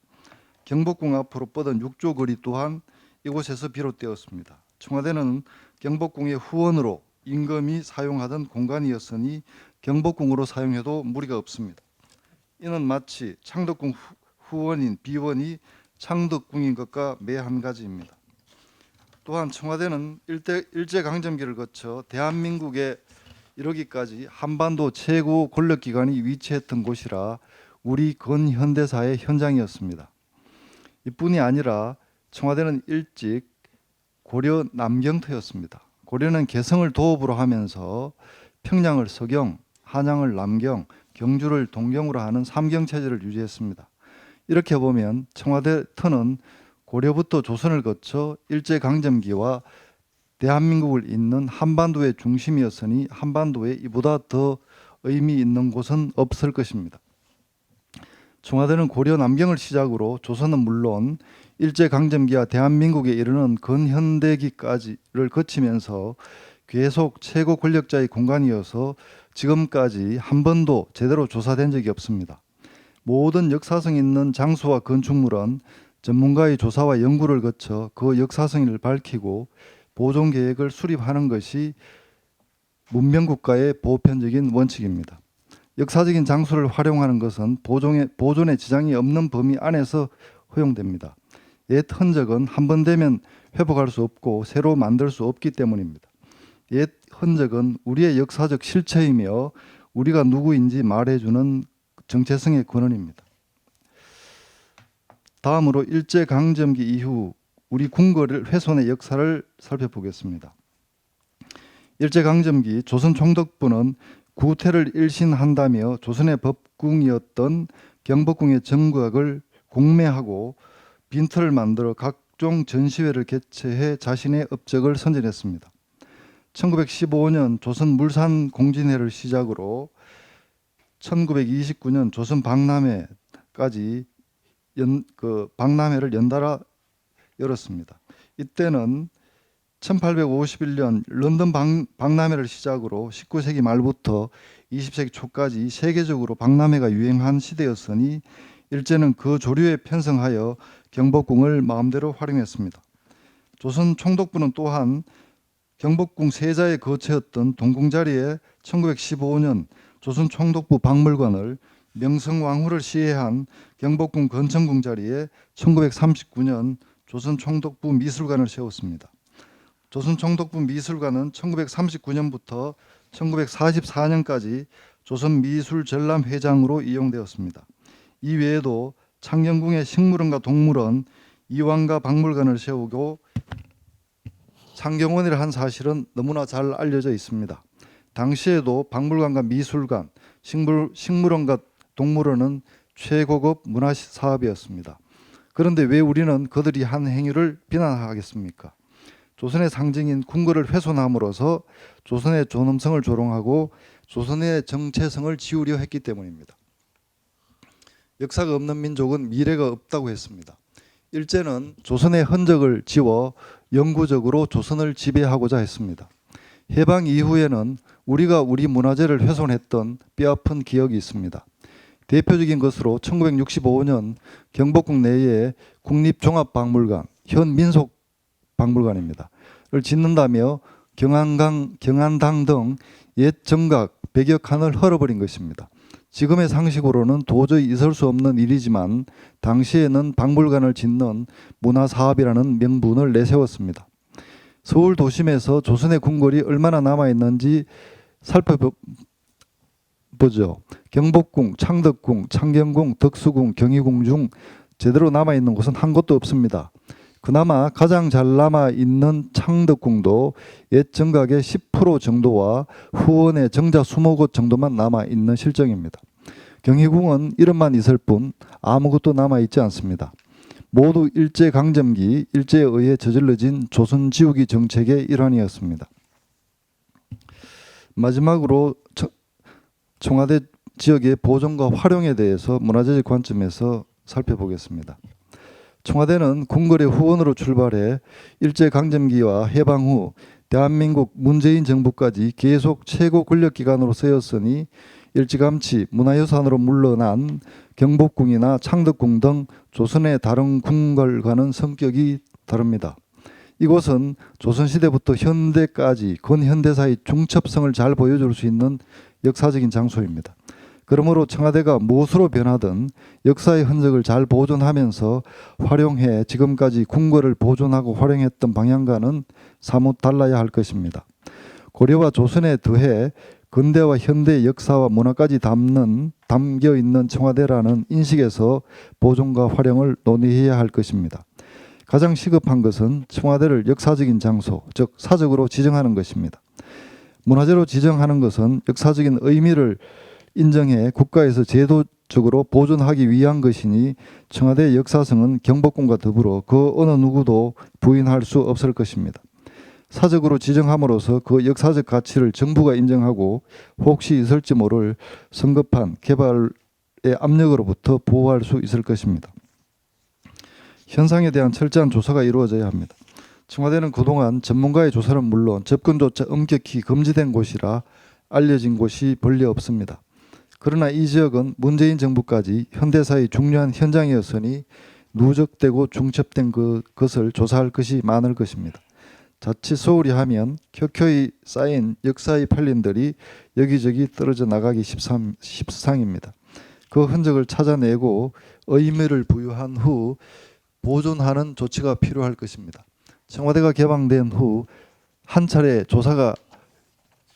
경복궁 앞으로 뻗은 6조 거리 또한 이곳에서 비롯되었습니다. 청와대는 경복궁의 후원으로 임금이 사용하던 공간이었으니 경복궁으로 사용해도 무리가 없습니다. 이는 마치 창덕궁 후원인 비원이 창덕궁인 것과 매 한 가지입니다. 또한 청와대는 일제강점기를 거쳐 대한민국에 이르기까지 한반도 최고 권력기관이 위치했던 곳이라 우리 근현대사의 현장이었습니다. 이뿐이 아니라 청와대는 일찍 고려 남경터였습니다. 고려는 개성을 도읍으로 하면서 평양을 서경, 한양을 남경, 경주를 동경으로 하는 삼경체제를 유지했습니다. 이렇게 보면 청와대 터는 고려부터 조선을 거쳐 일제강점기와 대한민국을 잇는 한반도의 중심이었으니 한반도에 이보다 더 의미 있는 곳은 없을 것입니다. 청와대는 고려 남경을 시작으로 조선은 물론 일제강점기와 대한민국에 이르는 근현대기까지를 거치면서 계속 최고 권력자의 공간이어서 지금까지 한 번도 제대로 조사된 적이 없습니다. 모든 역사성 있는 장소와 건축물은 전문가의 조사와 연구를 거쳐 그 역사성을 밝히고 보존 계획을 수립하는 것이 문명국가의 보편적인 원칙입니다. 역사적인 장소를 활용하는 것은 보존에 지장이 없는 범위 안에서 허용됩니다. 옛 흔적은 한 번 되면 회복할 수 없고 새로 만들 수 없기 때문입니다. 옛 흔적은 우리의 역사적 실체이며 우리가 누구인지 말해주는 정체성의 근원입니다. 다음으로 일제강점기 이후 우리 궁궐 훼손의 역사를 살펴보겠습니다. 일제강점기 조선 총독부는 구태를 일신한다며 조선의 법궁이었던 경복궁의 정각을 공매하고 빈터를 만들어 각종 전시회를 개최해 자신의 업적을 선전했습니다. 1915년 조선 물산 공진회를 시작으로 1929년 조선 박람회까지 박람회를 연달아 열었습니다. 이때는 1851년 런던 박람회를 시작으로 19세기 말부터 20세기 초까지 세계적으로 박람회가 유행한 시대였으니 일제는 그 조류에 편성하여 경복궁을 마음대로 활용했습니다. 조선 총독부는 또한 경복궁 세자의 거처였던 동궁자리에 1915년 조선 총독부 박물관을 명성왕후를 시해한 경복궁 건천궁 자리에 1939년 조선 총독부 미술관을 세웠습니다. 조선 총독부 미술관은 1939년부터 1944년까지 조선 미술전람회장으로 이용되었습니다. 이 외에도 창녕궁의 식물원과 동물원, 이왕가 박물관을 세우고 창경원이라 한 사실은 너무나 잘 알려져 있습니다. 당시에도 박물관과 미술관, 식물원과 동물원은 최고급 문화 사업이었습니다. 그런데 왜 우리는 그들이 한 행위를 비난하겠습니까? 조선의 상징인 궁궐을 훼손함으로써 조선의 존엄성을 조롱하고 조선의 정체성을 지우려 했기 때문입니다. 역사가 없는 민족은 미래가 없다고 했습니다. 일제는 조선의 흔적을 지워 영구적으로 조선을 지배하고자 했습니다. 해방 이후에는 우리가 우리 문화재를 훼손했던 뼈아픈 기억이 있습니다. 대표적인 것으로 1965년 경복궁 내에 국립종합박물관, 현 민속박물관입니다. 를 짓는다며 경안당 등 옛 정각 100여 칸을 헐어버린 것입니다. 지금의 상식으로는 도저히 있을 수 없는 일이지만 당시에는 박물관을 짓는 문화사업이라는 명분을 내세웠습니다. 서울 도심에서 조선의 궁궐이 얼마나 남아있는지 살펴보죠. 경복궁, 창덕궁, 창경궁, 덕수궁, 경희궁 중 제대로 남아있는 곳은 한 곳도 없습니다. 그나마 가장 잘 남아있는 창덕궁도 옛 정각의 10% 정도와 후원의 정자 20곳 정도만 남아있는 실정입니다. 경희궁은 이름만 있을 뿐 아무것도 남아있지 않습니다. 모두 일제강점기, 일제에 의해 저질러진 조선 지우기 정책의 일환이었습니다. 마지막으로 청와대 지역의 보존과 활용에 대해서 문화재적 관점에서 살펴보겠습니다. 청와대는 궁궐의 후원으로 출발해 일제강점기와 해방 후 대한민국 문재인 정부까지 계속 최고 권력기관으로 쓰였으니 일찌감치 문화유산으로 물러난 경복궁이나 창덕궁 등 조선의 다른 궁궐과는 성격이 다릅니다. 이곳은 조선시대부터 현대까지 근현대사의 중첩성을 잘 보여줄 수 있는 역사적인 장소입니다. 그러므로 청와대가 무엇으로 변하든 역사의 흔적을 잘 보존하면서 활용해 지금까지 궁궐을 보존하고 활용했던 방향과는 사뭇 달라야 할 것입니다. 고려와 조선에 더해 근대와 현대의 역사와 문화까지 담겨 있는 청와대라는 인식에서 보존과 활용을 논의해야 할 것입니다. 가장 시급한 것은 청와대를 역사적인 장소, 즉 사적으로 지정하는 것입니다. 문화재로 지정하는 것은 역사적인 의미를 인정해 국가에서 제도적으로 보존하기 위한 것이니 청와대의 역사성은 경복궁과 더불어 그 어느 누구도 부인할 수 없을 것입니다. 사적으로 지정함으로써 그 역사적 가치를 정부가 인정하고 혹시 있을지 모를 성급한 개발의 압력으로부터 보호할 수 있을 것입니다. 현상에 대한 철저한 조사가 이루어져야 합니다. 청와대는 그동안 전문가의 조사는 물론 접근조차 엄격히 금지된 곳이라 알려진 곳이 본래 없습니다. 그러나 이 지역은 문재인 정부까지 현대사의 중요한 현장이었으니 누적되고 중첩된 것을 조사할 것이 많을 것입니다. 자칫 소홀히 하면 켜켜이 쌓인 역사의 판린들이 여기저기 떨어져 나가기 십상입니다. 그 흔적을 찾아내고 의미를 부여한 후 보존하는 조치가 필요할 것입니다. 청와대가 개방된 후 한 차례 조사가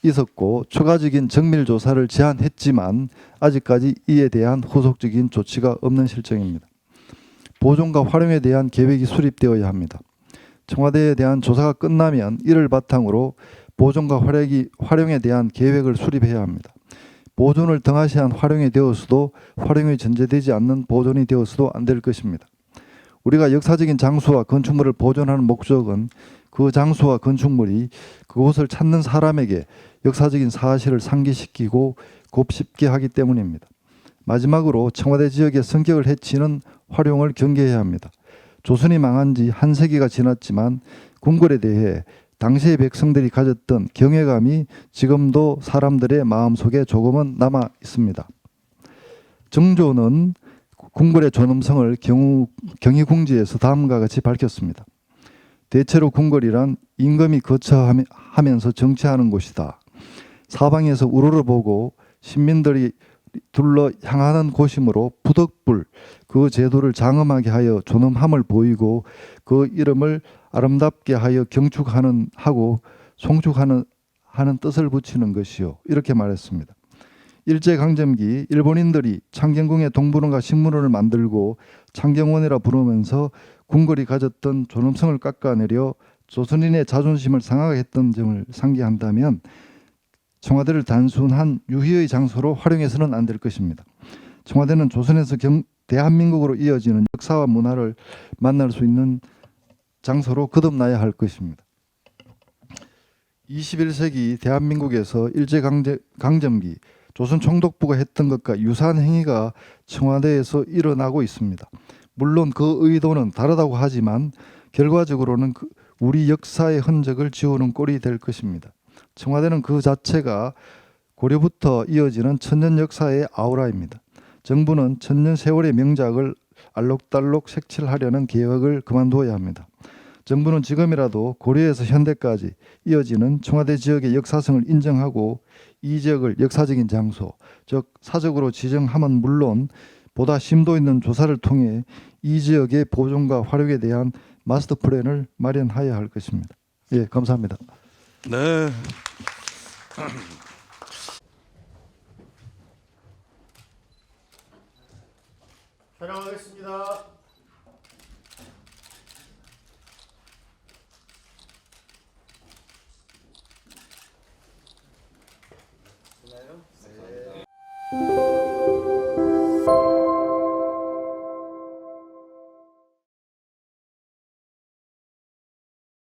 있었고 추가적인 정밀 조사를 제안했지만 아직까지 이에 대한 후속적인 조치가 없는 실정입니다. 보존과 활용에 대한 계획이 수립되어야 합니다. 청와대에 대한 조사가 끝나면 이를 바탕으로 보존과 활용에 대한 계획을 수립해야 합니다. 보존을 등하시한 활용이 되었어도 활용이 전제되지 않는 보존이 되었어도 안 될 것입니다. 우리가 역사적인 장소와 건축물을 보존하는 목적은 그 장소와 건축물이 그곳을 찾는 사람에게 역사적인 사실을 상기시키고 곱씹게 하기 때문입니다. 마지막으로 청와대 지역의 성격을 해치는 활용을 경계해야 합니다. 조선이 망한 지 한 세기가 지났지만 궁궐에 대해 당시의 백성들이 가졌던 경외감이 지금도 사람들의 마음속에 조금은 남아 있습니다. 정조는 궁궐의 존엄성을 경희궁지에서 다음과 같이 밝혔습니다. 대체로 궁궐이란 임금이 거처하면서 정치하는 곳이다. 사방에서 우러러보고 신민들이 둘러 향하는 곳이므로 부덕불 그 제도를 장엄하게 하여 존엄함을 보이고 그 이름을 아름답게 하여 경축하는 하고 송축하는 뜻을 붙이는 것이요. 이렇게 말했습니다. 일제강점기 일본인들이 창경궁에 동물원과 식물원을 만들고 창경원이라 부르면서 궁궐이 가졌던 존엄성을 깎아내려 조선인의 자존심을 상하게 했던 점을 상기한다면 청와대를 단순한 유희의 장소로 활용해서는 안 될 것입니다. 청와대는 조선에서 대한민국으로 이어지는 역사와 문화를 만날 수 있는 장소로 거듭나야 할 것입니다. 21세기 대한민국에서 일제강점기 조선 총독부가 했던 것과 유사한 행위가 청와대에서 일어나고 있습니다. 물론 그 의도는 다르다고 하지만 결과적으로는 우리 역사의 흔적을 지우는 꼴이 될 것입니다. 청와대는 그 자체가 고려부터 이어지는 천년 역사의 아우라입니다. 정부는 천년 세월의 명작을 알록달록 색칠하려는 계획을 그만두어야 합니다. 정부는 지금이라도 고려에서 현대까지 이어지는 청와대 지역의 역사성을 인정하고 이 지역을 역사적인 장소, 즉 사적으로 지정함은 물론 보다 심도 있는 조사를 통해 이 지역의 보존과 활용에 대한 마스터 플랜을 마련해야 할 것입니다. 예, 감사합니다. 네. 촬영하겠습니다. 되나요?